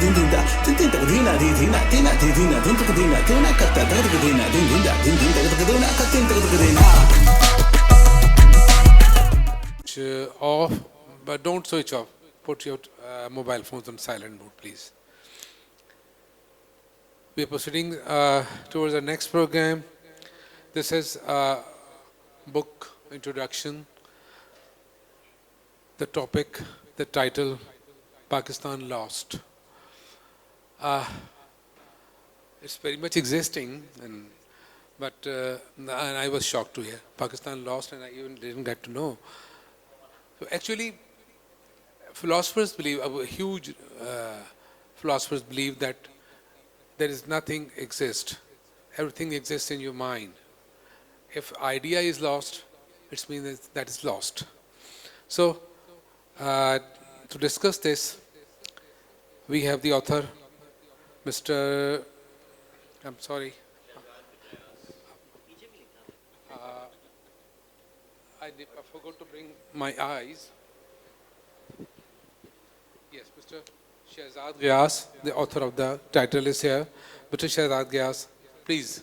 din din da din din tak dina di dina dina di dina din tak dina dina katta tak dina din din da din din tak dina katta tak dina. Off, but don't switch off. Put your mobile phones on silent mode, please. We are proceeding towards the next program. This is book introduction. The topic, the title, Pakistan Lost. It's very much existing, but and I was shocked to hear Pakistan lost, and I even didn't get to know. So actually, philosophers believe, huge philosophers believe that there is nothing exists. Everything exists in your mind. If idea is lost, it means that is lost. So, to discuss this, we have the author, Mr. I'm sorry. I forgot to bring my eyes. Yes, Mr. Shehzad Ghias, the author of the title is here. Mr. Shehzad Ghias, please.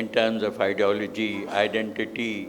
in terms of ideology, identity,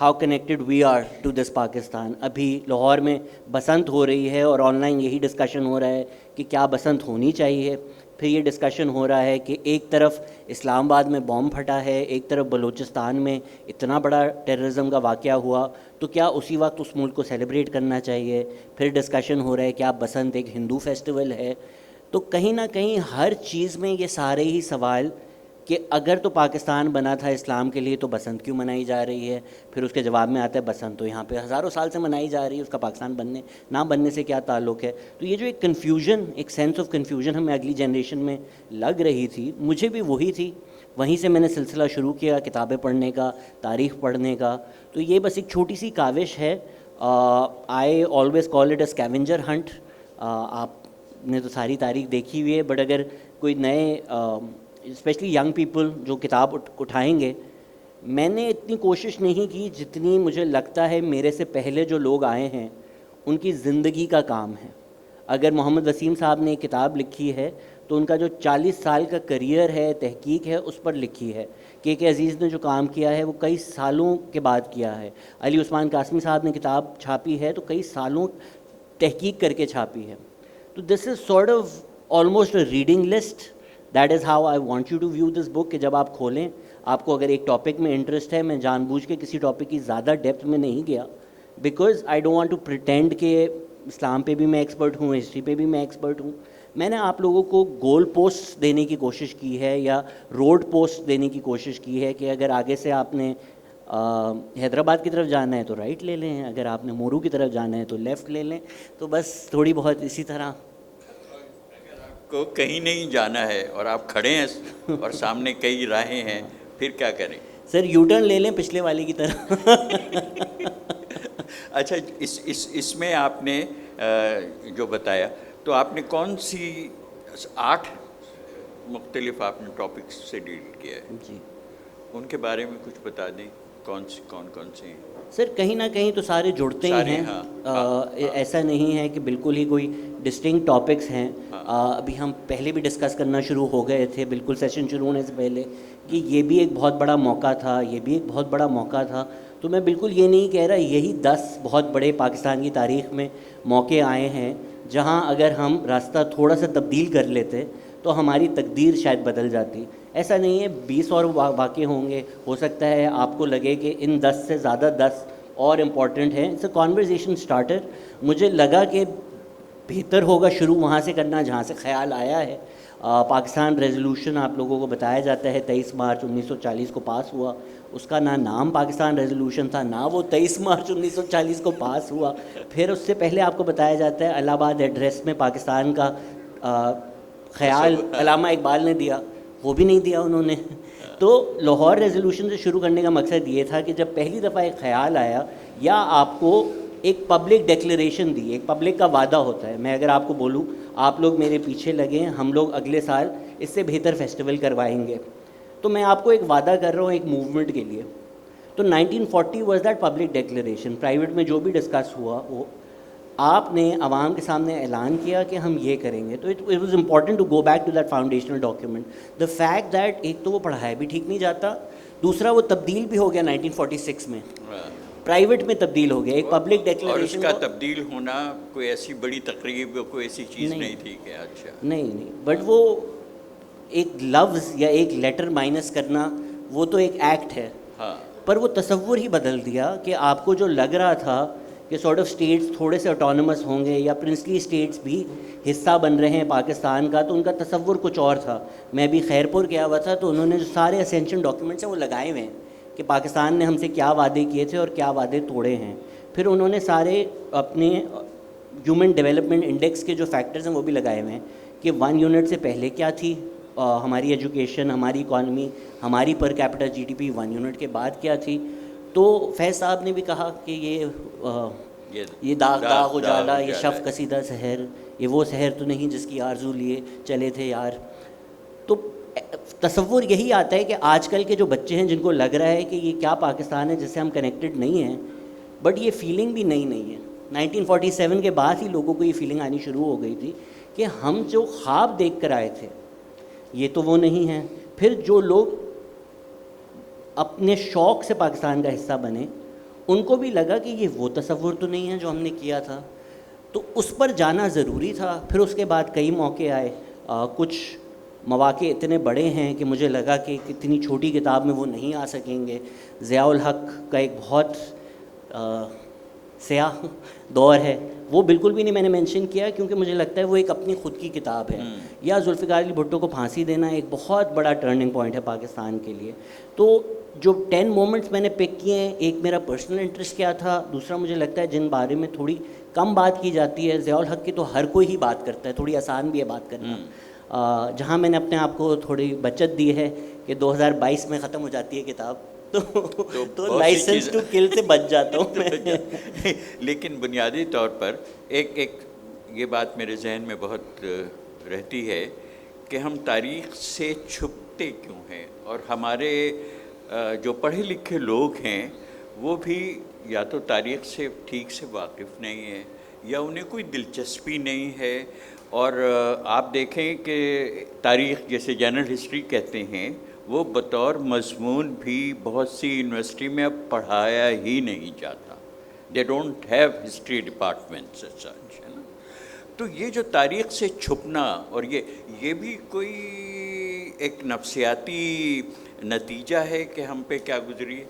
how connected we are to this Pakistan. ابھی لاہور میں بسنت ہو رہی ہے اور on line یہی discussion ہو رہا ہے کہ کیا بسنت ہونی چاہیے. پھر یہ ڈسکشن ہو رہا ہے کہ ایک طرف اسلام آباد میں بوم پھٹا ہے, ایک طرف بلوچستان میں اتنا بڑا ٹیررزم کا واقعہ ہوا, تو کیا اسی وقت اس ملک کو سیلیبریٹ کرنا چاہیے. پھر ڈسکشن ہو رہا ہے کیا بسنت ایک ہندو فیسٹیول ہے. تو کہیں نہ کہیں ہر چیز میں یہ سارے ہی سوال کہ اگر تو پاکستان بنا تھا اسلام کے لیے تو بسنت کیوں منائی جا رہی ہے. پھر اس کے جواب میں آتا ہے بسنت تو یہاں پہ ہزاروں سال سے منائی جا رہی ہے, اس کا پاکستان بننے نہ بننے سے کیا تعلق ہے. تو یہ جو ایک کنفیوژن, ایک سینس آف کنفیوژن ہمیں اگلی جنریشن میں لگ رہی تھی, مجھے بھی وہی تھی. وہیں سے میں نے سلسلہ شروع کیا کتابیں پڑھنے کا, تاریخ پڑھنے کا. تو یہ بس ایک چھوٹی سی کاوش ہے. I always call it a scavenger hunt. آپ نے تو ساری تاریخ دیکھی ہوئی ہے, بٹ اگر کوئی نئے اسپیشلی ینگ پیپل جو کتاب اٹھائیں گے, میں نے اتنی کوشش نہیں کی جتنی مجھے لگتا ہے میرے سے پہلے جو لوگ آئے ہیں ان کی زندگی کا کام ہے. اگر محمد وسیم صاحب نے ایک کتاب لکھی ہے تو ان کا جو 40 سال کا کریئر ہے, تحقیق ہے, اس پر لکھی ہے. کہ عزیز نے جو کام کیا ہے وہ کئی سالوں کے بعد کیا ہے. علی عثمان قاسمی صاحب نے کتاب چھاپی ہے تو کئی سالوں تحقیق کر کے چھاپی ہے. تو this is sort of almost a reading list. That is how I want you to view this book. کہ جب آپ کھولیں, آپ کو اگر ایک ٹاپک میں انٹرسٹ ہے, میں جان بوجھ کے کسی ٹاپک کی زیادہ ڈیپتھ میں نہیں گیا, because I don't want to pretend کہ اسلام پہ بھی میں ایکسپرٹ ہوں, ہسٹری پہ بھی میں ایکسپرٹ ہوں. میں نے آپ لوگوں کو گول پوسٹ دینے کی کوشش کی ہے یا روڈ پوسٹ دینے کی کوشش کی ہے کہ اگر آگے سے آپ نے حیدرآباد کی طرف جانا ہے تو رائٹ لے لیں, اگر آپ نے مورو کی طرف جانا ہے تو لیفٹ لے لیں. تو بس تھوڑی بہت اسی طرح. کو کہیں نہیں جانا ہے اور آپ کھڑے ہیں اور سامنے کئی راہیں ہیں, پھر کیا کریں؟ سر یو ٹرن لے لیں پچھلے والی کی طرح. اچھا, اس میں آپ نے جو بتایا تو آپ نے کون سی 8 مختلف آپ نے ٹاپکس سے ڈیل کیا ہے جی, ان کے بارے میں کچھ بتا دیں. کون سے ہیں سر؟ کہیں نہ کہیں تو سارے جڑتے ہی ہیں. ایسا نہیں ہے کہ بالکل ہی کوئی ڈسٹنکٹ ٹاپکس ہیں. ابھی ہم پہلے بھی ڈسکس کرنا شروع ہو گئے تھے بالکل سیشن شروع ہونے سے پہلے کہ یہ بھی ایک بہت بڑا موقع تھا, یہ بھی ایک بہت بڑا موقع تھا. تو میں بالکل یہ نہیں کہہ رہا, یہی 10 بہت بڑے پاکستان کی تاریخ میں موقع آئے ہیں جہاں اگر ہم راستہ تھوڑا سا تبدیل کر لیتے تو ہماری تقدیر شاید بدل جاتی. ایسا نہیں ہے, 20 اور واقع ہوں گے, ہو سکتا ہے آپ کو لگے کہ ان 10 سے زیادہ 10 اور امپورٹنٹ ہیں. It's a conversation starter. مجھے لگا کہ بہتر ہوگا شروع وہاں سے کرنا جہاں سے خیال آیا ہے. پاکستان ریزولوشن آپ لوگوں کو بتایا جاتا ہے 23 مارچ 1940 کو پاس ہوا. اس کا نہ نام پاکستان ریزولوشن تھا, نہ وہ 23 مارچ 1940 کو پاس ہوا. پھر اس سے پہلے آپ کو بتایا جاتا ہے الہ آباد ایڈریس میں پاکستان کا خیال علامہ اقبال نے دیا, وہ بھی نہیں دیا انہوں نے. تو لاہور ریزولوشن سے شروع کرنے کا مقصد یہ تھا کہ جب پہلی دفعہ ایک خیال آیا یا آپ کو ایک پبلک ڈیکلیریشن دی, ایک پبلک کا وعدہ ہوتا ہے. میں اگر آپ کو بولوں آپ لوگ میرے پیچھے لگیں, ہم لوگ اگلے سال اس سے بہتر فیسٹیول کروائیں گے, تو میں آپ کو ایک وعدہ کر رہا ہوں ایک موومنٹ کے لیے. تو 1940 was that public declaration. Private میں جو بھی ڈسکس ہوا وہ آپ نے عوام کے سامنے اعلان کیا کہ ہم یہ کریں گے. تو it was important to go back to that foundational document. The fact that ایک تو وہ پڑھایا بھی ٹھیک نہیں جاتا, دوسرا وہ تبدیل بھی ہو گیا 1946 میں, پرائیویٹ میں تبدیل ہو گیا. ایک پبلک ڈیکلیریشن, اور اس کا تبدیل ہونا کوئی ایسی بڑی تقریب, کوئی ایسی چیز نہیں تھی کہ اچھا نہیں, بٹ وہ ایک لفظ یا ایک لیٹر مائنس کرنا وہ تو ایک ایکٹ ہے. پر وہ تصور ہی بدل دیا کہ آپ کو جو لگ رہا تھا کہ سارٹ آف اسٹیٹس تھوڑے سے آٹونومس ہوں گے یا پرنسلی اسٹیٹس بھی حصہ بن رہے ہیں پاکستان کا, تو ان کا تصور کچھ اور تھا. میں بھی خیرپور گیا ہوا تھا, تو انہوں نے جو سارے اسینشن ڈاکیومنٹس ہیں وہ لگائے ہوئے ہیں کہ پاکستان نے ہم سے کیا وعدے کیے تھے اور کیا وعدے توڑے ہیں. پھر انہوں نے سارے اپنے ہیومن ڈیولپمنٹ انڈیکس کے جو فیکٹرز ہیں وہ بھی لگائے ہوئے ہیں کہ 1 یونٹ سے پہلے کیا تھی ہماری ایجوکیشن, ہماری اکانومی, ہماری per capita GDP 1 unit کے بعد کیا تھی. تو فیض صاحب نے بھی کہا کہ یہ داغ داغ اجالا, یہ شف کسیدہ سحر, یہ وہ سحر تو نہیں جس کی آرزو لیے چلے تھے یار. تو تصور یہی آتا ہے کہ آج کل کے جو بچے ہیں جن کو لگ رہا ہے کہ یہ کیا پاکستان ہے جس سے ہم کنیکٹڈ نہیں ہیں, بٹ یہ فیلنگ بھی نئی نہیں ہے. 1947 کے بعد ہی لوگوں کو یہ فیلنگ آنی شروع ہو گئی تھی کہ ہم جو خواب دیکھ کر آئے تھے یہ تو وہ نہیں ہیں. پھر جو لوگ اپنے شوق سے پاکستان کا حصہ بنے ان کو بھی لگا کہ یہ وہ تصور تو نہیں ہے جو ہم نے کیا تھا. تو اس پر جانا ضروری تھا. پھر اس کے بعد کئی موقع آئے, کچھ مواقع اتنے بڑے ہیں کہ مجھے لگا کہ اتنی چھوٹی کتاب میں وہ نہیں آ سکیں گے. ضیاء الحق کا ایک بہت سیاہ دور ہے, وہ بالکل بھی نہیں میں نے مینشن کیا کیونکہ مجھے لگتا ہے وہ ایک اپنی خود کی کتاب ہے. یا ذوالفقار علی بھٹو کو پھانسی دینا ایک بہت بڑا ٹرننگ پوائنٹ ہے پاکستان کے لیے. تو جو 10 مومنٹس میں نے پک کیے ہیں, ایک میرا پرسنل انٹرسٹ کیا تھا, دوسرا مجھے لگتا ہے جن بارے میں تھوڑی کم بات کی جاتی ہے. ضیاء الحق کی تو ہر کوئی ہی بات کرتا ہے, تھوڑی آسان بھی ہے بات کرنا. جہاں میں نے اپنے آپ کو تھوڑی بچت دی ہے کہ 2022 میں ختم ہو جاتی ہے کتاب, تو لائسنس ٹو کل سے بچ جاتا ہوں میں. لیکن بنیادی طور پر ایک یہ بات میرے ذہن میں بہت رہتی ہے کہ ہم تاریخ سے چھپتے کیوں ہیں, اور ہمارے جو پڑھے لکھے لوگ ہیں وہ بھی یا تو تاریخ سے ٹھیک سے واقف نہیں ہیں یا انہیں کوئی دلچسپی نہیں ہے. اور آپ دیکھیں کہ تاریخ جیسے جنرل ہسٹری کہتے ہیں وہ بطور مضمون بھی بہت سی یونیورسٹی میں اب پڑھایا ہی نہیں جاتا. They don't have history departments such, ہے نا. تو یہ جو تاریخ سے چھپنا, اور یہ بھی کوئی ایک نفسیاتی نتیجہ ہے کہ ہم پہ کیا گزری ہے.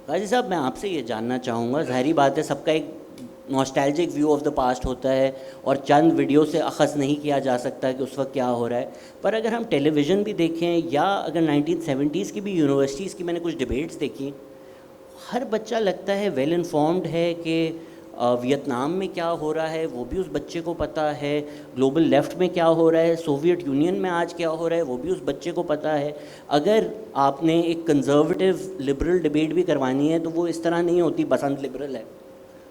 غازی صاحب, میں آپ سے یہ جاننا چاہوں گا, ظاہری بات ہے سب کا ایک nostalgic view of the past ہوتا ہے اور چند ویڈیو سے اخذ نہیں کیا جا سکتا کہ اس وقت کیا ہو رہا ہے. پر اگر ہم ٹیلی ویژن بھی دیکھیں یا اگر 1970s کی بھی یونیورسٹیز کی میں نے کچھ ڈبیٹس دیکھی, ہر بچہ لگتا ہے ویل انفارمڈ ہے کہ ویتنام میں کیا ہو رہا ہے وہ بھی اس بچے کو پتہ ہے, گلوبل لیفٹ میں کیا ہو رہا ہے, سوویٹ یونین میں آج کیا ہو رہا ہے وہ بھی اس بچے کو پتہ ہے. اگر آپ نے ایک کنزرویٹو لبرل ڈبیٹ بھی کروانی ہے تو وہ اس طرح نہیں ہوتی بسنت لبرل ہے,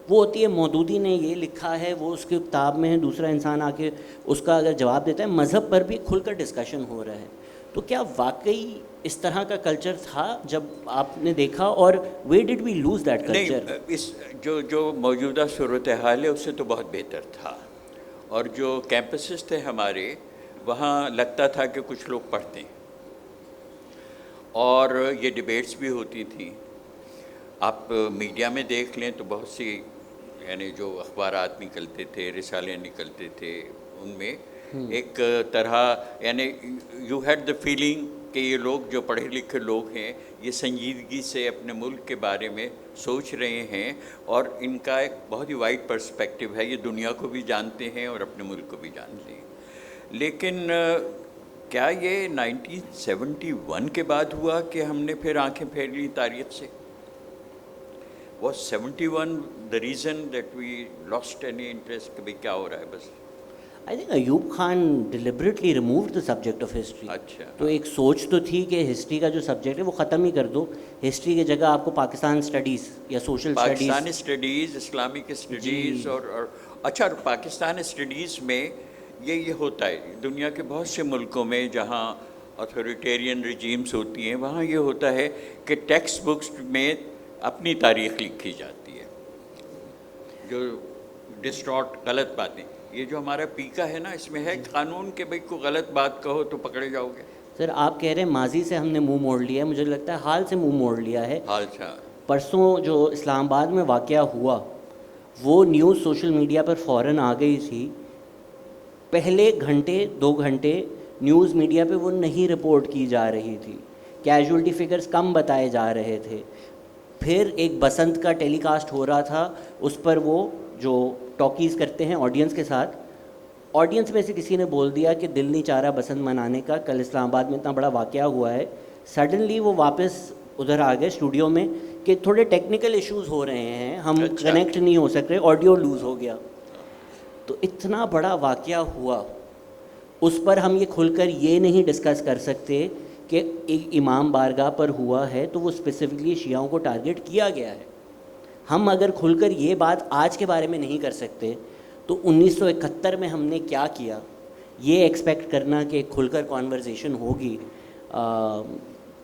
وہ ہوتی ہے مودودی نے یہ لکھا ہے, وہ اس کی کتاب میں ہے, دوسرا انسان آ کے اس کا اگر جواب دیتا ہے. مذہب پر بھی کھل کر ڈسکشن ہو رہا ہے. تو کیا واقعی اس طرح کا کلچر تھا جب آپ نے دیکھا, اور where did we lose that culture? نہیں, اس جو موجودہ صورتحال ہے اس سے تو بہت بہتر تھا. اور جو کیمپسز تھے ہمارے وہاں لگتا تھا کہ کچھ لوگ پڑھتے ہیں اور یہ ڈبیٹس بھی ہوتی تھیں. آپ میڈیا میں دیکھ لیں تو بہت سی یعنی جو اخبارات نکلتے تھے, رسالے نکلتے تھے, ان میں ایک طرح یعنی یو ہیڈ دا فیلنگ کہ یہ لوگ جو پڑھے لکھے لوگ ہیں یہ سنجیدگی سے اپنے ملک کے بارے میں سوچ رہے ہیں اور ان کا ایک بہت ہی وائڈ پرسپیکٹیو ہے, یہ دنیا کو بھی جانتے ہیں اور اپنے ملک کو بھی جانتے ہیں. لیکن کیا یہ 1971 کے بعد ہوا کہ ہم نے پھر آنکھیں پھیر لی تاریخ سے؟ Was 71 the reason that we lost any interest کہ بھئی کیا ہو رہا ہے بس؟ I think Ayub Khan deliberately removed the subject of history. اچھا, تو ایک سوچ تو تھی کہ ہسٹری کا جو سبجیکٹ ہے وہ ختم ہی کر دو, ہسٹری کی جگہ آپ کو پاکستان اسٹڈیز یا social Pakistan studies, Islamic studies اور اچھا, پاکستان اسٹڈیز میں یہ ہوتا ہے. دنیا کے بہت سے ملکوں میں جہاں اتھارٹیرین رجیمز ہوتی ہیں وہاں یہ ہوتا ہے کہ ٹیکسٹ بکس میں اپنی تاریخ لکھی جاتی ہے, جو ڈسٹارٹ غلط باتیں. یہ جو ہمارا پیکا ہے نا اس میں ہے قانون کہ بھئی کوئی غلط بات کہو تو پکڑے جاؤ گے. سر آپ کہہ رہے ہیں ماضی سے ہم نے منہ موڑ لیا ہے, مجھے لگتا ہے حال سے منہ موڑ لیا ہے. اچھا, پرسوں جو اسلام آباد میں واقعہ ہوا وہ نیوز سوشل میڈیا پر فوراً آ گئی تھی. پہلے گھنٹے 2 گھنٹے نیوز میڈیا پہ وہ نہیں رپورٹ کی جا رہی تھی, کیجولٹی فگرز کم بتائے جا رہے تھے. پھر ایک بسنت کا ٹیلی کاسٹ ہو رہا تھا, اس پر وہ جو ٹاکیز کرتے ہیں آڈینس کے ساتھ, آڈینس میں سے کسی نے بول دیا کہ دل نہیں چاہ رہا بسنت منانے کا, کل اسلام آباد میں اتنا بڑا واقعہ ہوا ہے. سڈنلی وہ واپس ادھر آ گئے اسٹوڈیو میں کہ تھوڑے ٹیکنیکل ایشوز ہو رہے ہیں, ہم کنیکٹ نہیں ہو سک رہے, آڈیو لوز ہو گیا. تو اتنا بڑا واقعہ ہوا, اس پر ہم یہ کھل کر یہ نہیں ڈسکس کر سکتے کہ ایک امام بارگاہ پر ہوا ہے تو وہ اسپیسیفکلی شیعوں کو ٹارگیٹ کیا گیا ہے. ہم اگر کھل کر یہ بات آج کے بارے میں نہیں کر سکتے تو 1971 میں ہم نے کیا کیا یہ ایکسپیکٹ کرنا کہ کھل کر کانورزیشن ہوگی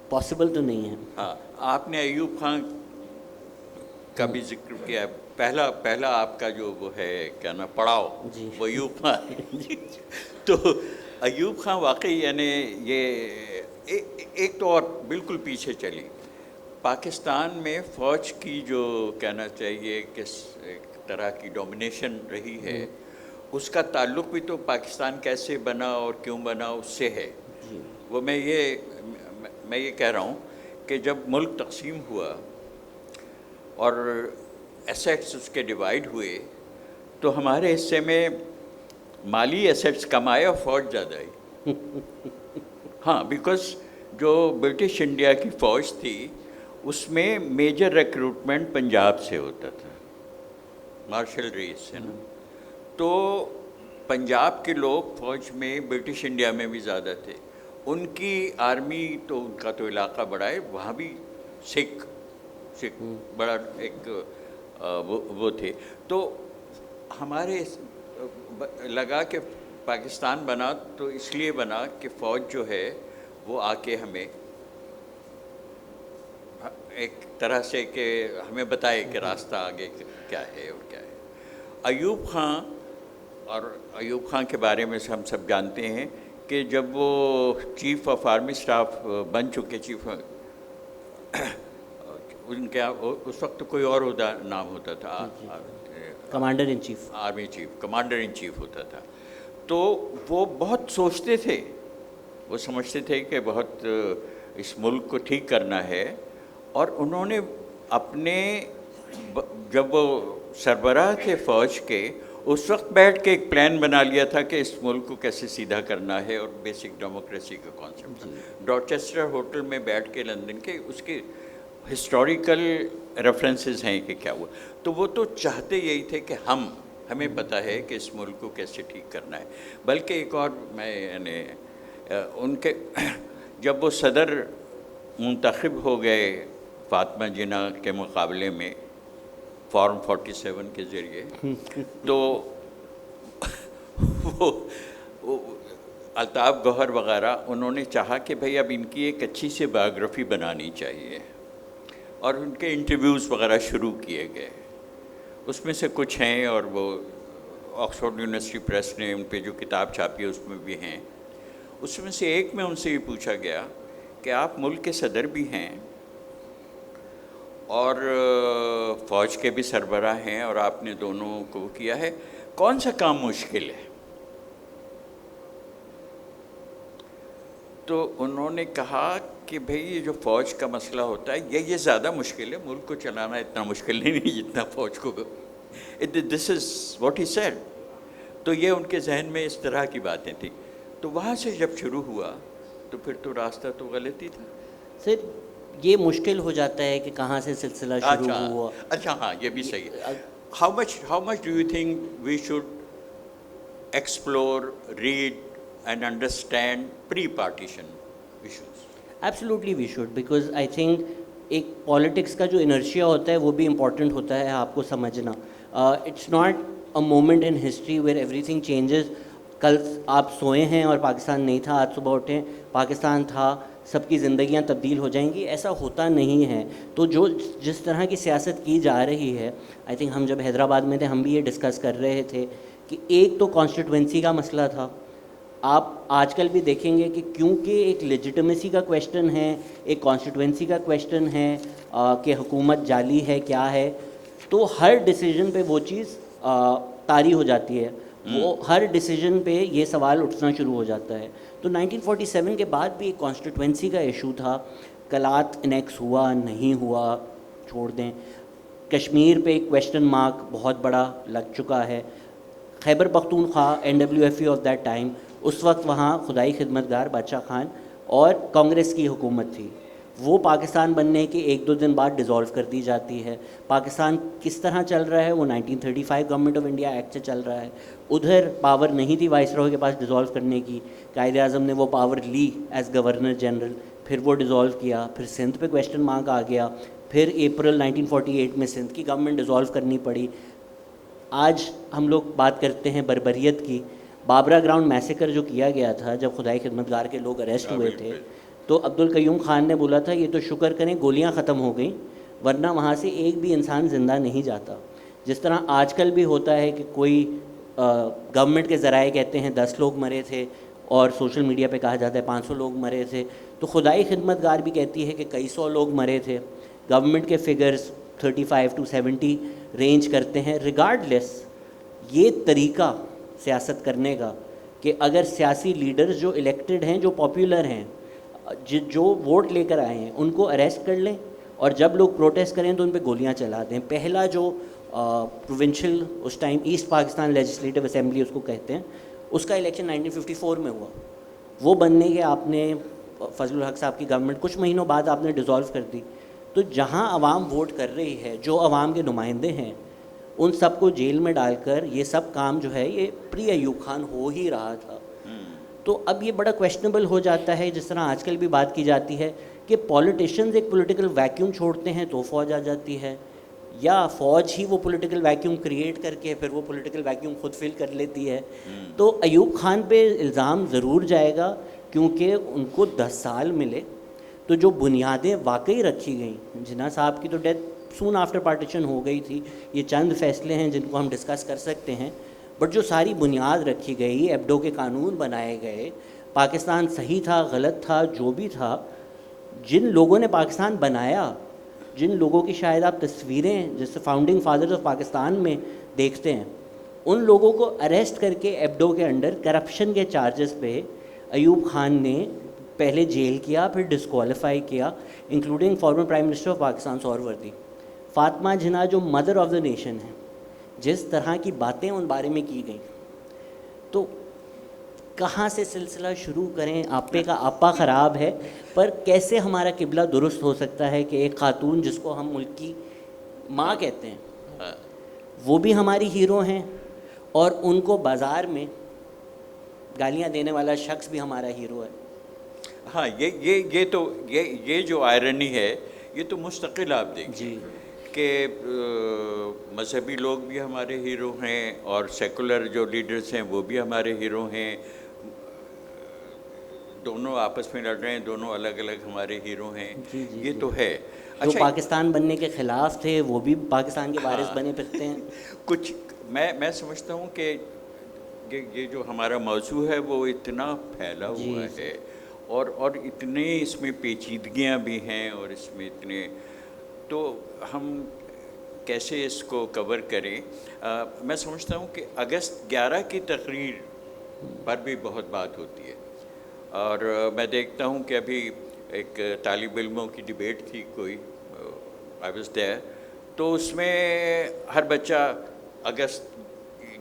پاسبل تو نہیں ہے. ہاں, آپ نے ایوب خان کا بھی ذکر کیا. پہلا آپ کا جو وہ ہے کیا نا پڑاؤ وہ ایوب خان. تو ایوب خان واقعی یعنی یہ ایک تو اور بالکل پیچھے چلی. پاکستان میں فوج کی جو کہنا چاہیے کہ ایک طرح کی ڈومینیشن رہی ہے، اس کا تعلق بھی تو پاکستان کیسے بنا اور کیوں بنا اس سے ہے. وہ میں یہ کہہ رہا ہوں کہ جب ملک تقسیم ہوا اور ایسیٹس اس کے ڈیوائیڈ ہوئے تو ہمارے حصے میں مالی ایسیٹس کم آئے اور فوج زیادہ آئی. ہاں، بیکاز جو برٹش انڈیا کی فوج تھی اس میں میجر ریکروٹمنٹ پنجاب سے ہوتا تھا، مارشل ریس ہے نا. تو پنجاب کے لوگ فوج میں برٹش انڈیا میں بھی زیادہ تھے. ان کی آرمی تو ان کا تو علاقہ بڑا ہے، وہاں بھی سکھ بڑا ایک وہ تھے. تو ہمارے لگا کہ پاکستان بنا تو اس لیے بنا کہ فوج جو ہے وہ آ کے ہمیں ایک طرح سے کہ ہمیں بتائے کہ راستہ آگے کیا ہے اور کیا ہے. ایوب خان کے بارے میں ہم سب جانتے ہیں کہ جب وہ چیف آف آرمی اسٹاف بن چکے، ان کے اس وقت کوئی اور نام ہوتا تھا، commander in chief, army chief, commander in chief ہوتا تھا. تو وہ بہت سوچتے تھے، وہ سمجھتے تھے کہ بہت اس ملک کو ٹھیک کرنا ہے. اور انہوں نے اپنے جب وہ سربراہ تھے فوج کے، اس وقت بیٹھ کے ایک پلان بنا لیا تھا کہ اس ملک کو کیسے سیدھا کرنا ہے، اور بیسک ڈیموکریسی کا کانسیپٹ. ڈارچسٹر ہوٹل میں بیٹھ کے لندن کے اس کے ہسٹوریکل ریفرنسز ہیں کہ کیا ہوا. تو وہ تو چاہتے یہی تھے کہ ہمیں پتہ ہے کہ اس ملک کو کیسے ٹھیک کرنا ہے. بلکہ ایک اور میں یعنی ان کے جب وہ صدر منتخب ہو گئے فاطمہ جناح کے مقابلے میں فارم 47 کے ذریعے، تو وہ الطاف گوہر وغیرہ انہوں نے چاہا کہ بھئی اب ان کی ایک اچھی سی بایوگرافی بنانی چاہیے، اور ان کے انٹرویوز وغیرہ شروع کیے گئے. اس میں سے کچھ ہیں، اور وہ آکسفورڈ یونیورسٹی پریس نے ان پہ جو کتاب چھاپی ہے اس میں بھی ہیں. اس میں سے ایک میں ان سے یہ پوچھا گیا کہ آپ ملک کے صدر بھی ہیں اور فوج کے بھی سربراہ ہیں، اور آپ نے دونوں کو کیا ہے، کون سا کام مشکل ہے؟ تو انہوں نے کہا کہ بھئی یہ جو فوج کا مسئلہ ہوتا ہے یہ زیادہ مشکل ہے، ملک کو چلانا اتنا مشکل نہیں جتنا فوج کو. دس از واٹ ہی سیڈ. تو یہ ان کے ذہن میں اس طرح کی باتیں تھیں. تو وہاں سے جب شروع ہوا تو پھر تو راستہ تو غلط ہی تھا. سر یہ مشکل ہو جاتا ہے کہ کہاں سے سلسلہ شروع ہوا. اچھا ہاں، یہ بھی صحیح ہے. How much do you think we should explore, read and understand pre-partition issues? Absolutely we should, because I think ایک پالیٹکس کا جو انرشیا ہوتا ہے وہ بھی امپورٹنٹ ہوتا ہے آپ کو سمجھنا. It's not a moment in history where everything changes. کل آپ سوئے ہیں اور پاکستان نہیں تھا، آج صبح اٹھیں پاکستان تھا، سب کی زندگیاں تبدیل ہو جائیں گی، ایسا ہوتا نہیں ہے. تو جس طرح کی سیاست کی جا رہی ہے، آئی تھنک ہم جب حیدرآباد میں تھے ہم بھی یہ ڈسکس کر رہے تھے کہ ایک تو کانسٹیٹوینسی کا مسئلہ تھا. آپ آج کل بھی دیکھیں گے کہ کیونکہ ایک لیجٹمیسی کا کویشچن ہے، ایک کانسٹیٹوینسی کا کویشچن ہے کہ حکومت جعلی ہے کیا ہے، تو ہر ڈیسیجن پہ وہ چیز طاری ہو جاتی ہے. وہ ہر ڈیسیجن پہ یہ سوال اٹھنا شروع ہو جاتا ہے. تو 1947 کے بعد بھی ایک کانسٹیٹوینسی کا ایشو تھا. کلات انیکس ہوا نہیں ہوا چھوڑ دیں. کشمیر پہ ایک کویشچن مارک بہت بڑا لگ چکا ہے. Khyber Pakhtunkhwa NWFE of that time, اس وقت وہاں خدائی خدمتگار بادشاہ خان اور کانگریس کی حکومت تھی. وہ پاکستان بننے کے ایک دو دن بعد ڈیزالو کر دی جاتی ہے. پاکستان کس طرح چل رہا ہے؟ وہ 1935 گورنمنٹ آف انڈیا ایکٹ سے چل رہا ہے. ادھر پاور نہیں تھی وائس راؤ کے پاس ڈیزالو کرنے کی. قائد اعظم نے وہ پاور لی ایز گورنر جنرل، پھر وہ ڈیزالو کیا. پھر سندھ پہ کویشچن مارک آ گیا. پھر اپریل 1948 میں سندھ کی گورنمنٹ ڈیزالو کرنی پڑی. آج ہم لوگ بات کرتے ہیں بربریت کی. بابرا گراؤنڈ میسیکر جو کیا گیا تھا جب خدائی خدمتگار کے لوگ اریسٹ ہوئے تھے، تو عبدالقیوم خان نے بولا تھا یہ تو شکر کریں گولیاں ختم ہو گئیں، ورنہ وہاں سے ایک بھی انسان زندہ نہیں جاتا. جس طرح آج کل بھی ہوتا ہے کہ کوئی گورنمنٹ کے ذرائع کہتے ہیں 10 لوگ مرے تھے اور سوشل میڈیا پہ کہا جاتا ہے 500 لوگ مرے تھے، تو خدائی خدمتگار بھی کہتی ہے کہ کئی سو لوگ مرے تھے. گورنمنٹ کے فگرز 35 to 70 رینج کرتے ہیں. ریگارڈلیس یہ طریقہ سیاست کرنے کا کہ اگر سیاسی لیڈرز جو الیکٹڈ ہیں, جو پاپولر ہیں, جو ووٹ لے کر آئے ہیں, ان کو اریسٹ کر لیں اور جب لوگ پروٹیسٹ کریں تو ان پہ گولیاں چلا دیں. پہلا جو پروونشل اس time East Pakistan legislative assembly اس کو کہتے ہیں, اس کا الیکشن 1954 میں ہوا. وہ بننے کے آپ نے فضل الحق صاحب کی گورنمنٹ کچھ مہینوں بعد آپ نے ڈیزالو کر دی. تو جہاں عوام ووٹ کر رہی ہے, جو عوام کے نمائندے ہیں, ان سب کو جیل میں ڈال کر یہ سب کام جو ہے یہ پری ایوب خان ہو ہی رہا تھا. تو اب یہ بڑا کویشچنبل ہو جاتا ہے, جس طرح آج کل بھی بات کی جاتی ہے کہ پولیٹیشنز ایک پولیٹیکل ویکیوم چھوڑتے ہیں تو فوج آ جاتی ہے, یا فوج ہی وہ پولیٹیکل ویکیوم کریٹ کر کے پھر وہ پولیٹیکل ویکیوم خود فل کر لیتی ہے. تو ایوب خان پہ الزام ضرور جائے گا کیونکہ ان کو 10 سال ملے. تو جو بنیادیں واقعی رکھی گئیں, جناح صاحب کی تو ڈیتھ سون آفٹر پارٹیشن ہو گئی تھی, یہ چند فیصلے ہیں جن کو ہم ڈسکس کر سکتے ہیں, بٹ جو ساری بنیاد رکھی گئی, ایبڈو کے قانون بنائے گئے, پاکستان صحیح تھا غلط تھا جو بھی تھا, جن لوگوں نے پاکستان بنایا, جن لوگوں کی شاید آپ تصویریں جیسے فاؤنڈنگ فادرز آف پاکستان میں دیکھتے ہیں, ان لوگوں کو اریسٹ کر کے ایبڈو کے انڈر کرپشن کے چارجز پہ ایوب خان نے پہلے جیل کیا, پھر ڈسکوالیفائی کیا, including former prime minister of Pakistan Suhrawardy. Fatima Jinnah جو مدر آف دا نیشن ہے, جس طرح کی باتیں ان بارے میں کی گئیں, تو کہاں سے سلسلہ شروع کریں؟ آپے کا آپا خراب ہے, پر کیسے ہمارا قبلہ درست ہو سکتا ہے کہ ایک خاتون جس کو ہم ملک کی ماں کہتے ہیں, وہ بھی ہماری ہیرو ہیں, اور ان کو بازار میں گالیاں دینے والا شخص بھی ہمارا ہیرو ہے. ہاں, یہ جو آئرنی ہے یہ تو مستقل آپ دیکھیں جی کہ مذہبی لوگ بھی ہمارے ہیرو ہیں اور سیکولر جو لیڈرز ہیں وہ بھی ہمارے ہیرو ہیں. دونوں آپس میں لڑ رہے ہیں, دونوں الگ الگ ہمارے ہیرو ہیں. یہ تو ہے. جو پاکستان بننے کے خلاف تھے وہ بھی پاکستان کے وارث بنے پھرتے ہیں. کچھ میں سمجھتا ہوں کہ یہ جو ہمارا موضوع ہے وہ اتنا پھیلا ہوا ہے اور اتنے اس میں پیچیدگیاں بھی ہیں, اور اس میں اتنے, تو ہم کیسے اس کو کور کریں. میں سمجھتا ہوں کہ اگست 11 کی تقریر پر بھی بہت بات ہوتی ہے, اور میں دیکھتا ہوں کہ ابھی ایک طالب علموں کی ڈیبیٹ تھی کوئی, آئی واز دیئر, تو اس میں ہر بچہ اگست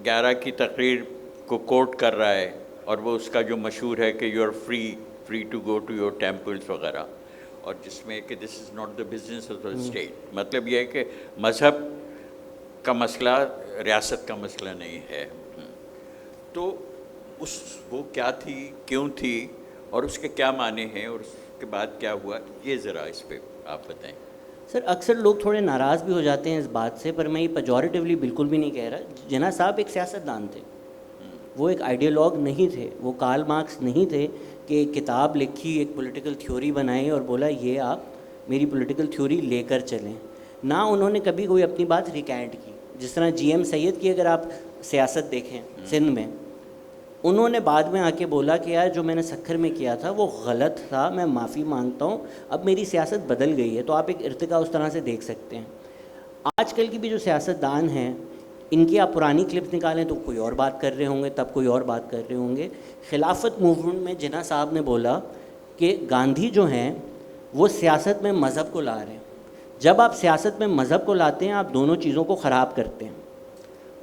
11 کی تقریر کو کوٹ کر رہا ہے, اور وہ اس کا جو مشہور ہے کہ you are free to go to your temples وغیرہ, اور جس میں کہ this is not the business of the state. مطلب یہ ہے کہ مذہب کا مسئلہ ریاست کا مسئلہ نہیں ہے. تو وہ کیا تھی, کیوں تھی, اور اس کے کیا معنی ہیں, اور اس کے بعد کیا ہوا, یہ ذرا اس پہ آپ بتائیں. سر اکثر لوگ تھوڑے ناراض بھی ہو جاتے ہیں اس بات سے, پر میں یہ پیجوریٹیولی بالکل بھی نہیں کہہ رہا. جناح صاحب ایک سیاستدان تھے, وہ ایک آئیڈیالوگ نہیں تھے, وہ کارل مارکس نہیں تھے کہ ایک کتاب لکھی, ایک پولیٹیکل تھیوری بنائی اور بولا یہ آپ میری پولیٹیکل تھیوری لے کر چلیں. نہ انہوں نے کبھی کوئی اپنی بات ریکینٹ کی. جس طرح جی ایم سید کی اگر آپ سیاست دیکھیں سندھ میں, انہوں نے بعد میں آ کے بولا کہ یار جو میں نے سکھر میں کیا تھا وہ غلط تھا, میں معافی مانگتا ہوں, اب میری سیاست بدل گئی ہے. تو آپ ایک ارتقا اس طرح سے دیکھ سکتے ہیں. آج کل کی بھی جو سیاستدان ہیں, ان کی آپ پرانی کلپس نکالیں تو کوئی اور بات کر رہے ہوں گے, تب کوئی اور بات کر رہے ہوں گے. خلافت موومنٹ میں جناح صاحب نے بولا کہ گاندھی جو ہیں وہ سیاست میں مذہب کو لا رہے ہیں. جب آپ سیاست میں مذہب کو لاتے ہیں آپ دونوں چیزوں کو خراب کرتے ہیں.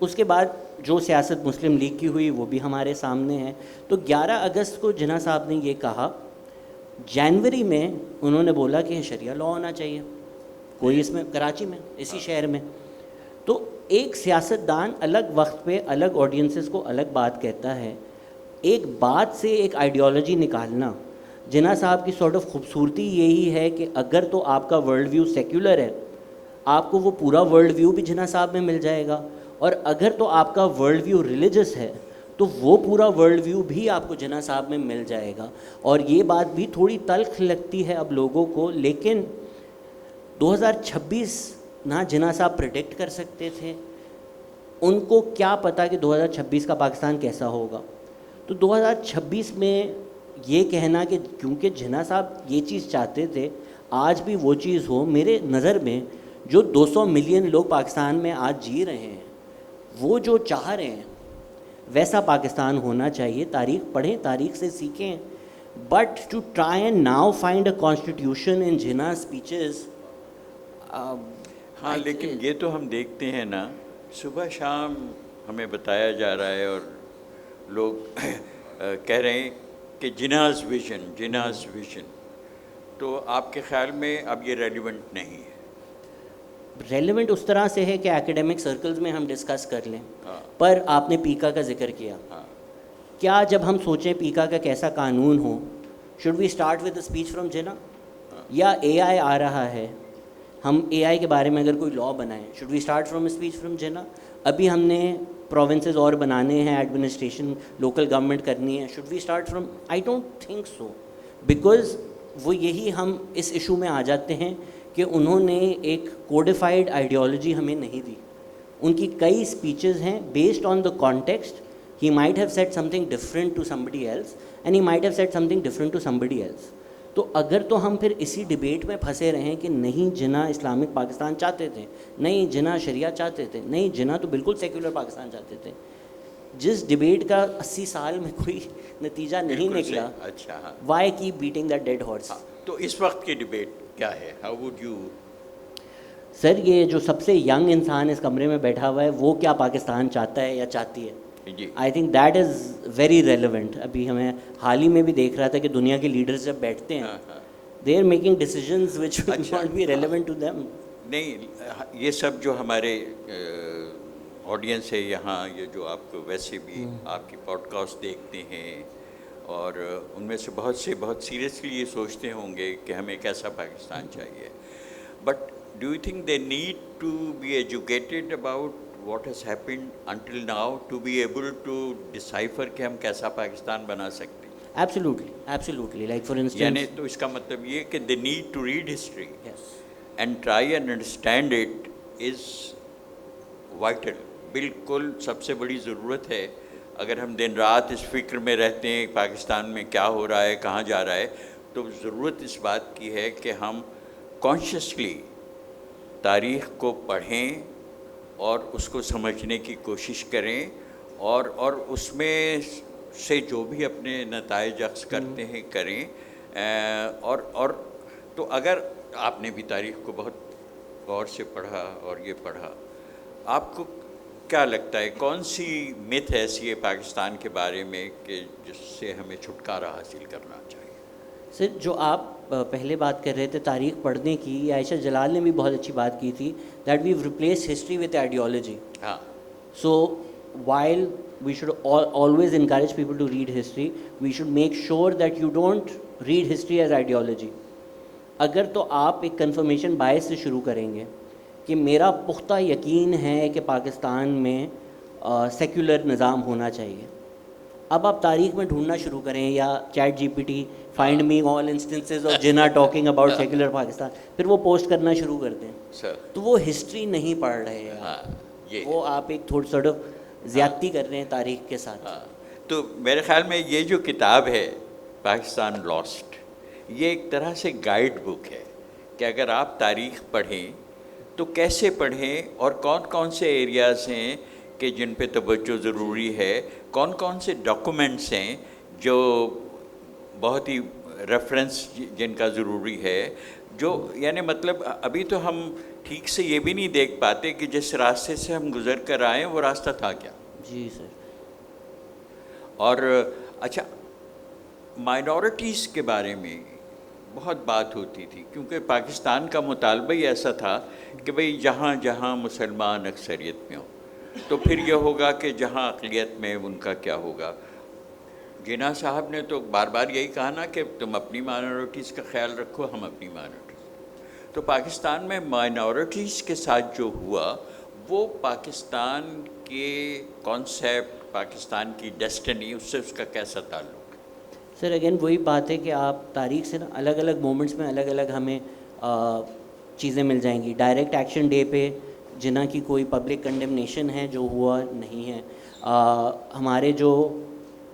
اس کے بعد جو سیاست مسلم لیگ کی ہوئی وہ بھی ہمارے سامنے ہے. تو 11 اگست کو جناح صاحب نے یہ کہا, جنوری میں انہوں نے بولا کہ شریعہ لاء ہونا چاہیے کوئی اس میں, کراچی میں, اسی شہر میں. تو ایک سیاستدان الگ وقت پہ الگ آڈینسز کو الگ بات کہتا ہے. ایک بات سے ایک آئیڈیالوجی نکالنا, جناح صاحب کی سارٹ آف خوبصورتی یہی ہے کہ اگر تو آپ کا ورلڈ ویو سیکولر ہے, آپ کو وہ پورا ورلڈ ویو بھی جناح صاحب میں مل جائے گا, اور اگر تو آپ کا ورلڈ ویو ریلیجس ہے تو وہ پورا ورلڈ ویو بھی آپ کو جناح صاحب میں مل جائے گا. اور یہ بات بھی تھوڑی تلخ لگتی ہے اب لوگوں کو, لیکن 2026 نہ جناح صاحب پریڈکٹ کر سکتے تھے. ان کو کیا پتہ کہ 2026 کا پاکستان کیسا ہوگا. تو 2026 میں یہ کہنا کہ کیونکہ جناح صاحب یہ چیز چاہتے تھے, آج بھی وہ چیز ہو. میرے نظر میں جو 200 ملین لوگ پاکستان میں آج جی رہے ہیں, وہ جو چاہ رہے ہیں ویسا پاکستان ہونا چاہیے. تاریخ پڑھیں, تاریخ سے سیکھیں. But to try and now find a constitution in Jinnah speeches. ہاں لیکن یہ تو ہم دیکھتے ہیں نا, صبح شام ہمیں بتایا جا رہا ہے اور لوگ کہہ رہے ہیں کہ جناح's ویژن. تو آپ کے خیال میں اب یہ ریلیونٹ نہیں ہے؟ ریلیونٹ اس طرح سے ہے کہ ایکیڈیمک سرکلز میں ہم ڈسکس کر لیں. پر آپ نے پیکا کا ذکر کیا. کیا جب ہم سوچیں پیکا کا کیسا قانون ہو, should we start with a speech from Jinnah, یا اے آئی آ رہا ہے, ہم اے آئی کے بارے میں اگر کوئی لا بنائیں, should we start from a speech from Jinnah? ابھی ہم نے پروونسز اور بنانے ہیں, ایڈمنسٹریشن لوکل گورنمنٹ کرنی ہے, should we start from? I don't think so. Because وہ یہی ہم اس ایشو میں آ جاتے ہیں کہ انہوں نے ایک کوڈیفائڈ آئیڈیالوجی ہمیں نہیں دی. ان کی کئی اسپیچز ہیں based on the context. He might have said something different to somebody else and he might have said something different to somebody else. تو اگر تو ہم پھر اسی ڈبیٹ میں پھنسے رہیں کہ نہیں جناح اسلامک پاکستان چاہتے تھے, نہیں جناح شریعہ چاہتے تھے, نہیں جناح تو بالکل سیکولر پاکستان چاہتے تھے, جس ڈبیٹ کا 80 سال میں کوئی نتیجہ نہیں نکلا, اچھا, why keep beating that dead horse? تو اس وقت کی ڈبیٹ کیا ہے؟ How would you? سر یہ جو سب سے ینگ انسان اس کمرے میں بیٹھا ہوا ہے, وہ کیا پاکستان چاہتا ہے یا چاہتی ہے؟ I think that is very relevant. ابھی ہمیں حال ہی میں بھی دیکھ رہا تھا کہ دنیا کے لیڈرز جب بیٹھتے ہیں, they are making decisions which will not be relevant to them. نہیں, یہ سب جو ہمارے آڈینس ہے یہاں, یہ جو آپ کو ویسے بھی آپ کی پوڈ کاسٹ دیکھتے ہیں, اور ان میں سے بہت سیریسلی یہ سوچتے ہوں گے کہ ہمیں کیسا پاکستان چاہیے. But do you think they need to be educated about what has happened until now to be able to decipher کہ ہم کیسا پاکستان بنا سکتے ہیں؟ Absolutely. Like for instance, یعنی تو اس کا مطلب یہ کہ they need to read history and try and understand it is vital. بالکل سب سے بڑی ضرورت ہے. اگر ہم دن رات اس فکر میں رہتے ہیں پاکستان میں کیا ہو رہا ہے, کہاں جا رہا ہے, تو ضرورت اس بات کی ہے کہ ہم کانشیسلی تاریخ کو پڑھیں اور اس کو سمجھنے کی کوشش کریں, اور اس میں سے جو بھی اپنے نتائج اخذ کرتے ہیں کریں. اور تو اگر آپ نے بھی تاریخ کو بہت غور سے پڑھا اور یہ پڑھا, آپ کو کیا لگتا ہے کون سی مت ایسی ہے پاکستان کے بارے میں کہ جس سے ہمیں چھٹکارا حاصل کرنا چاہیے؟ سر جو آپ پہلے بات کر رہے تھے تاریخ پڑھنے کی, عائشہ جلال نے بھی بہت اچھی بات کی تھی, that we replace history with ideology. ہاں, so while we should always encourage people to read history, we should make sure that you don't read history as ideology. اگر تو آپ ایک کنفرمیشن بائس سے شروع کریں گے کہ میرا پختہ یقین ہے کہ پاکستان میں سیکولر نظام ہونا چاہیے, اب آپ تاریخ میں ڈھونڈنا شروع کریں یا ChatGPT find me all instances of Jinnah talking about secular Pakistan, پھر وہ پوسٹ کرنا شروع کرتے ہیں, تو وہ ہسٹری نہیں پڑھ رہے ہیں, وہ آپ ایک تھوڑا سارٹ آف زیادتی کر رہے ہیں تاریخ کے ساتھ. تو میرے خیال میں یہ جو کتاب ہے پاکستان لاسٹ, یہ ایک طرح سے گائیڈ بک ہے کہ اگر آپ تاریخ پڑھیں تو کیسے پڑھیں, اور کون کون سے ایریاز ہیں کہ جن پہ توجہ ضروری ہے, کون کون سے ڈاکومنٹس ہیں جو بہت ہی ریفرنس جن کا ضروری ہے, جو یعنی مطلب ابھی تو ہم ٹھیک سے یہ بھی نہیں دیکھ پاتے کہ جس راستے سے ہم گزر کر آئیں وہ راستہ تھا کیا. جی سر. اور اچھا, مائنورٹیز کے بارے میں بہت بات ہوتی تھی, کیونکہ پاکستان کا مطالبہ ہی ایسا تھا کہ بھئی جہاں جہاں مسلمان اکثریت میں ہوں تو پھر یہ ہوگا کہ جہاں اقلیت میں ان کا کیا ہوگا. جناح صاحب نے تو بار بار یہی کہا نا کہ تم اپنی مائنورٹیز کا خیال رکھو, ہم اپنی مائنورٹیز. تو پاکستان میں مائنورٹیز کے ساتھ جو ہوا وہ پاکستان کے کانسیپٹ, پاکستان کی ڈیسٹنی, اس سے اس کا کیسا تعلق؟ سر اگین وہی بات ہے کہ آپ تاریخ سے نا الگ الگ مومنٹس میں الگ الگ ہمیں چیزیں مل جائیں گی. ڈائریکٹ ایکشن ڈے پہ جناح کی کوئی پبلک کنڈمنیشن ہے جو ہوا نہیں ہے. ہمارے جو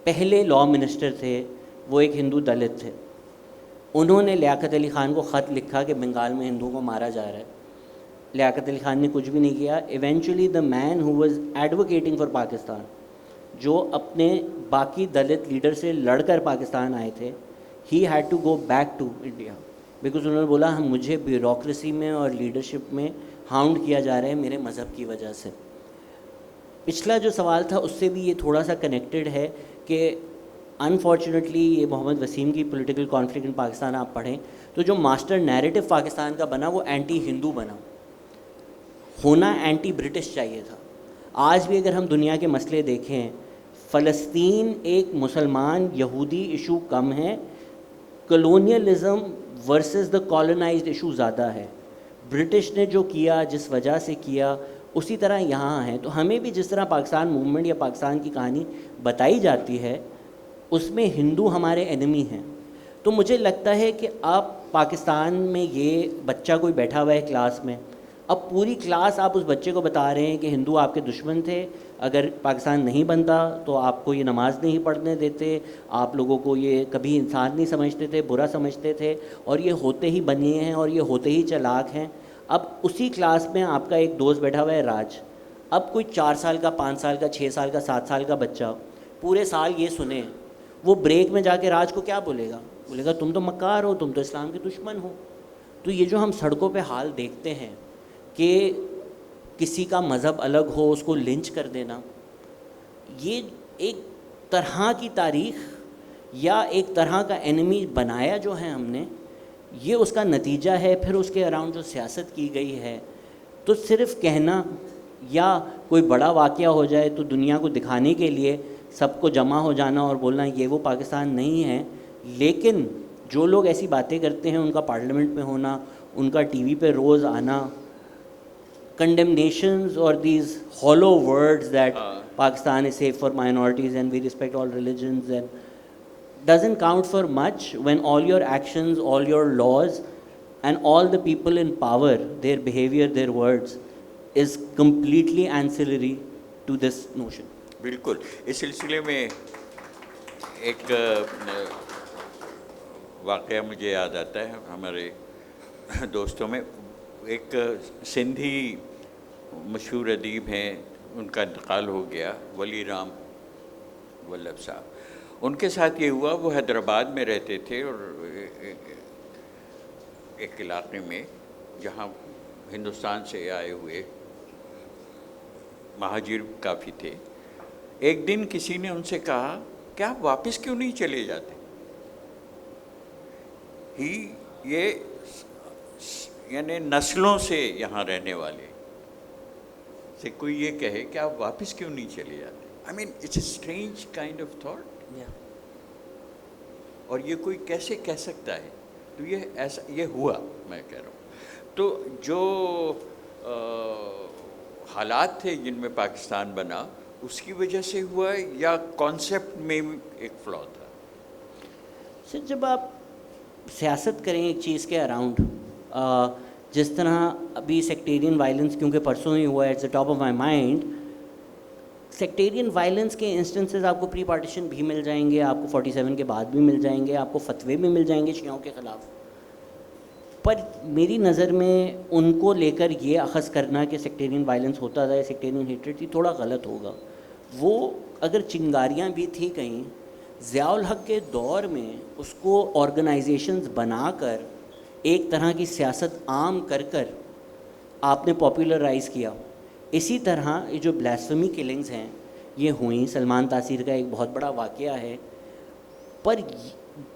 پہلے لا منسٹر تھے وہ ایک ہندو دلت تھے, انہوں نے لیاقت علی خان کو خط لکھا کہ بنگال میں ہندوؤں کو مارا جا رہا ہے. لیاقت علی خان نے کچھ بھی نہیں کیا. Eventually the man who was advocating for Pakistan, جو اپنے باقی دلت لیڈر سے لڑ کر پاکستان آئے تھے, he had to go back to India because انہوں نے بولا ہم مجھے بیوروکریسی میں اور لیڈرشپ میں ہاؤنڈ کیا جا رہا ہے میرے مذہب کی وجہ سے. پچھلا جو سوال تھا اس سے بھی یہ تھوڑا سا کنیکٹڈ ہے کہ انفارچونیٹلی یہ محمد وسیم کی پولیٹیکل کانفلکٹ ان پاکستان آپ پڑھیں تو جو ماسٹر نیریٹو پاکستان کا بنا وہ اینٹی ہندو بنا, ہونا اینٹی برٹش چاہیے تھا. آج بھی اگر ہم دنیا کے مسئلے دیکھیں, فلسطین ایک مسلمان یہودی ایشو کم ہے, colonialism versus the colonized issue زیادہ ہے. برٹش نے جو کیا جس وجہ سے کیا اسی طرح یہاں ہے. تو ہمیں بھی جس طرح پاکستان موومنٹ یا پاکستان کی کہانی بتائی جاتی ہے اس میں ہندو ہمارے انیمی ہیں. تو مجھے لگتا ہے کہ آپ پاکستان میں یہ بچہ کوئی بیٹھا ہوا ہے کلاس میں, اب پوری کلاس آپ اس بچے کو بتا رہے ہیں کہ ہندو آپ کے دشمن تھے, اگر پاکستان نہیں بنتا تو آپ کو یہ نماز نہیں پڑھنے دیتے, آپ لوگوں کو یہ کبھی انسان نہیں سمجھتے تھے, برا سمجھتے تھے, اور یہ ہوتے ہی بنے ہیں اور یہ ہوتے ہی چالاک ہیں. اب اسی کلاس میں آپ کا ایک دوست بیٹھا ہوا ہے راج. اب کوئی 4 سال کا, 5 سال کا, 6 سال کا, 7 سال کا بچہ پورے سال یہ سنے, وہ بریک میں جا کے راج کو کیا بولے گا؟ بولے گا تم تو مکار ہو, تم تو اسلام کے دشمن ہو. تو یہ جو ہم سڑکوں پہ حال دیکھتے ہیں کہ کسی کا مذہب الگ ہو اس کو لنچ کر دینا, یہ ایک طرح کی تاریخ یا ایک طرح کا اینمی بنایا جو ہے ہم نے, یہ اس کا نتیجہ ہے. پھر اس کے اراؤنڈ جو سیاست کی گئی ہے, تو صرف کہنا یا کوئی بڑا واقعہ ہو جائے تو دنیا کو دکھانے کے لیے سب کو جمع ہو جانا اور بولنا یہ وہ پاکستان نہیں ہے. لیکن جو لوگ ایسی باتیں کرتے ہیں ان کا پارلیمنٹ میں ہونا, ان کا ٹی وی پہ روز آنا, condemnations or these hollow words that Pakistan is safe for minorities and we respect all religions and doesn't count for much when all your actions, all your laws and all the people in power, their behavior, their words is completely ancillary to this notion. بالکل. اس سلسلے میں ایک واقعہ مجھے یاد آتا ہے ہمارے دوستوں میں. ایک سندھی مشہور ادیب ہیں, ان کا انتقال ہو گیا, ولی رام ولبھ صاحب. ان کے ساتھ یہ ہوا, وہ حیدرآباد میں رہتے تھے اور ایک علاقے میں جہاں ہندوستان سے آئے ہوئے مہاجر کافی تھے. ایک دن کسی نے ان سے کہا کہ آپ واپس کیوں نہیں چلے جاتے؟ یہ یعنی نسلوں سے یہاں رہنے والے سے کوئی یہ کہے کہ آپ واپس کیوں نہیں چلے جاتے. I mean it's a strange kind of thought. اور یہ کوئی کیسے کہہ سکتا ہے؟ تو یہ ایسا یہ ہوا, میں کہہ رہا ہوں. تو جو حالات تھے جن میں پاکستان بنا اس کی وجہ سے ہوا یا کانسیپٹ میں ایک فلا تھا؟ سر جب آپ سیاست کریں ایک چیز کے اراؤنڈ, جس طرح ابھی سیکٹیرین وائلنس کیونکہ پرسوں ہی ہوا ہے, it's the top of my mind. Sectarian violence کے انسٹنسز آپ کو پری پارٹیشن بھی مل جائیں گے, آپ کو 47 کے بعد بھی مل جائیں گے, آپ کو فتوے بھی مل جائیں گے شیعوں کے خلاف. پر میری نظر میں ان کو لے کر یہ اخذ کرنا کہ سیکٹیرین وائلنس ہوتا تھا یا سیکٹیرین ہیٹریڈ تھی تھوڑا غلط ہوگا. وہ اگر چنگاریاں بھی تھیں کہیں, ضیاء الحق کے دور میں اس کو آرگنائزیشنز بنا کر ایک طرح کی سیاست عام کر کر آپ نے پاپولرائز کیا. اسی طرح یہ جو بلیسفمی کلنگز ہیں یہ ہوئیں, سلمان تاثیر کا ایک بہت بڑا واقعہ ہے. پر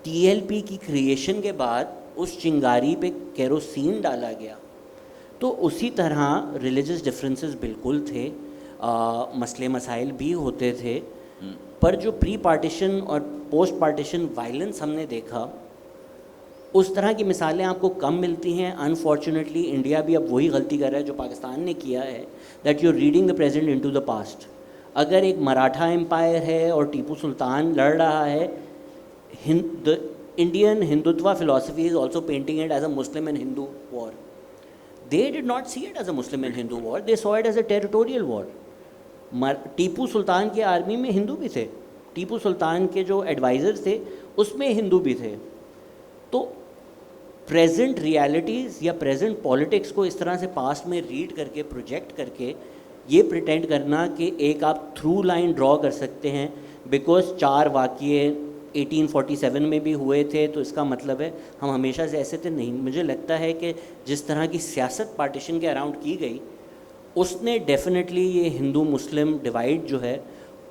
ٹی ایل پی کی کریشن کے بعد اس چنگاری پہ کیروسین ڈالا گیا. تو اسی طرح ریلیجس ڈفرینسز بالکل تھے, مسئلے مسائل بھی ہوتے تھے, پر جو پری پارٹیشن اور پوسٹ پارٹیشن وائلنس ہم نے دیکھا اس طرح کی مثالیں آپ کو کم ملتی ہیں. انفارچونیٹلی انڈیا بھی اب وہی غلطی کر رہا ہے جو پاکستان نے کیا ہے, that you are reading the present into the دا پاسٹ. اگر ایک مراٹھا امپائر ہے اور ٹیپو سلطان لڑ رہا ہے, Indian Hindutva philosophy is also painting it as a Muslim and Hindu war. They did not see it as a Muslim and Hindu war, they saw it as a territorial war. Tipu Sultan کی army میں ہندو بھی تھے, ٹیپو سلطان کے جو advisor تھے اس میں ہندو بھی تھے. تو پریزنٹ ریالٹیز یا پریزنٹ پالیٹکس کو اس طرح سے پاسٹ میں ریڈ کر کے پروجیکٹ کر کے یہ پریٹینڈ کرنا کہ ایک آپ تھرو لائن ڈرا کر سکتے ہیں بیکاز 4 واقعے 1847 میں بھی ہوئے تھے تو اس کا مطلب ہے ہم ہمیشہ سے ایسے تھے. نہیں, مجھے لگتا ہے کہ جس طرح کی سیاست پارٹیشن کے اراؤنڈ کی گئی اس نے ڈیفینیٹلی یہ ہندو مسلم ڈیوائڈ جو ہے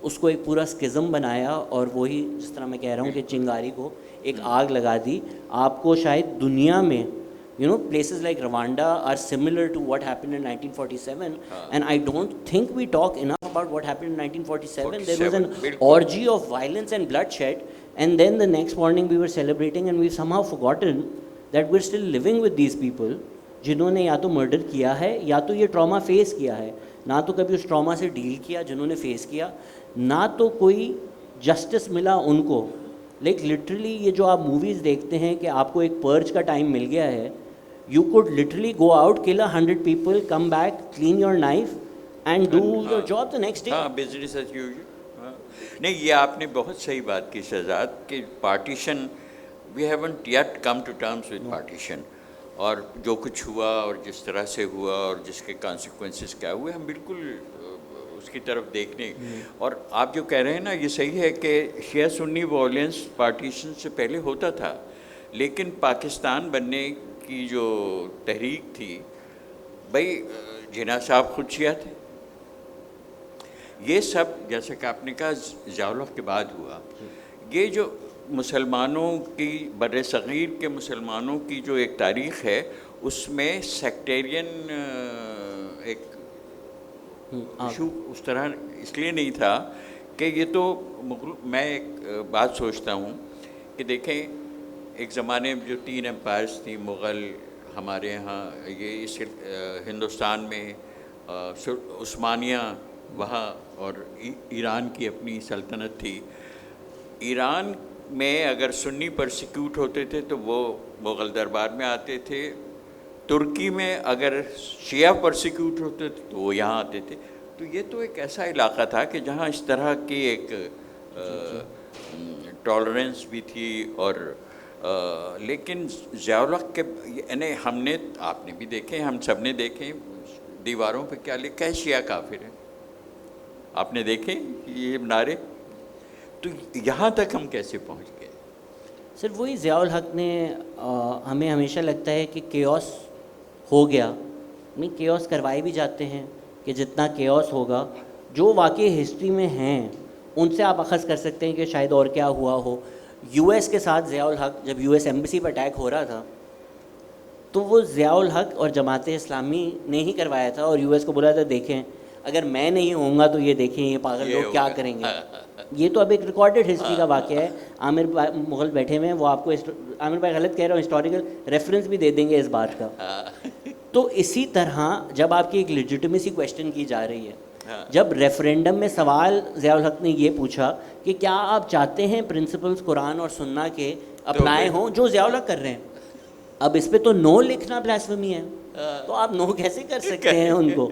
اس کو ایک پورا اسکزم بنایا, اور وہی جس طرح میں کہہ رہا ہوں کہ چنگاری کو ایک آگ لگا دی. آپ کو شاید دنیا میں places like Rwanda are similar to what happened in 1947, and I don't think we talk enough about what happened in 1947. There was an orgy of violence and bloodshed, and then the next morning we were celebrating, and we've somehow forgotten that we're still living with these people جنہوں نے یا تو murder کیا ہے یا تو یہ trauma face کیا ہے, نہ تو کبھی اس ٹراما سے ڈیل کیا جنہوں نے فیس کیا, نہ تو کوئی جسٹس ملا ان کو. لائک لٹرلی یہ جو آپ موویز دیکھتے ہیں کہ آپ کو ایک پرچ کا ٹائم مل گیا ہے, you could literally go out, kill 100 people, come back, clean your knife and do your job the next day. ہاں, business as usual. نہیں, یہ آپ نے بہت صحیح بات کی شہزاد کہ partition, we haven't yet come to terms with partition. اور جو کچھ ہوا اور جس طرح سے ہوا اور جس کے کانسیکوینسز کیا ہوئے ہم بالکل اس کی طرف دیکھنے. اور آپ جو کہہ رہے ہیں نا یہ صحیح ہے کہ شیعہ سنی وائلنس پارٹیشن سے پہلے ہوتا تھا, لیکن پاکستان بننے کی جو تحریک تھی, بھائی جناح صاحب خود شیعہ تھے, یہ سب جیسا کہ آپ نے کہا ضیاء الحق کے بعد ہوا. یہ جو مسلمانوں کی بر صغیر کے مسلمانوں کی جو ایک تاریخ ہے اس میں سیکٹیرین ایک ایشو اس طرح اس لیے نہیں تھا کہ یہ تو میں ایک بات سوچتا ہوں کہ دیکھیں ایک زمانے میں جو 3 امپائرس تھیں, مغل ہمارے ہاں, یہ اس ہندوستان میں عثمانیہ وہاں, اور ایران کی اپنی سلطنت تھی. ایران میں اگر سنی پرسیکیوٹ ہوتے تھے تو وہ مغل دربار میں آتے تھے, ترکی میں اگر شیعہ پرسیکیوٹ ہوتے تھے تو وہ یہاں آتے تھے. تو یہ تو ایک ایسا علاقہ تھا کہ جہاں اس طرح کی ایک ٹالرنس بھی تھی. اور لیکن ضیاء الحق کے یعنی ہم نے, آپ نے بھی دیکھے, ہم سب نے دیکھے دیواروں پہ کیا لکھا ہے, شیعہ کافر ہے, آپ نے دیکھے یہ نعرے. تو یہاں تک ہم کیسے پہنچ گئے؟ سر وہی ضیاء الحق نے ہمیں ہمیشہ لگتا ہے کہ کیوس ہو گیا, نہیں کیوس کروائے بھی جاتے ہیں کہ جتنا کیوس ہوگا جو واقعی ہسٹری میں ہیں ان سے آپ اخذ کر سکتے ہیں کہ شاید اور کیا ہوا ہو. یو ایس کے ساتھ ضیاء الحق جب یو ایس ایمبیسی پہ اٹیک ہو رہا تھا تو وہ ضیاء الحق اور جماعت اسلامی نے ہی کروایا تھا, اور یو ایس کو بولا تھا دیکھیں اگر میں نہیں ہوں گا تو یہ دیکھیں یہ پاگل لوگ کیا کریں گے. یہ تو اب ایک ریکارڈڈ ہسٹری کا واقعہ ہے. عامر مغل بیٹھے ہوئے ہیں, وہ آپ کو عامر بھائی غلط کہہ رہا ہوں, ہسٹوریکل ریفرنس بھی دے دیں گے اس بات کا. تو اسی طرح جب آپ کی ایک لیجیٹمیسی کویشچن کی جا رہی ہے, جب ریفرینڈم میں سوال ضیاء الحق نے یہ پوچھا کہ کیا آپ چاہتے ہیں پرنسپلز قرآن اور سنہ کے اپنائے ہوں جو ضیاء الحق کر رہے ہیں, اب اس پہ تو نو لکھنا بلاسفیمی ہے, تو آپ نو کیسے کر سکتے ہیں ان کو.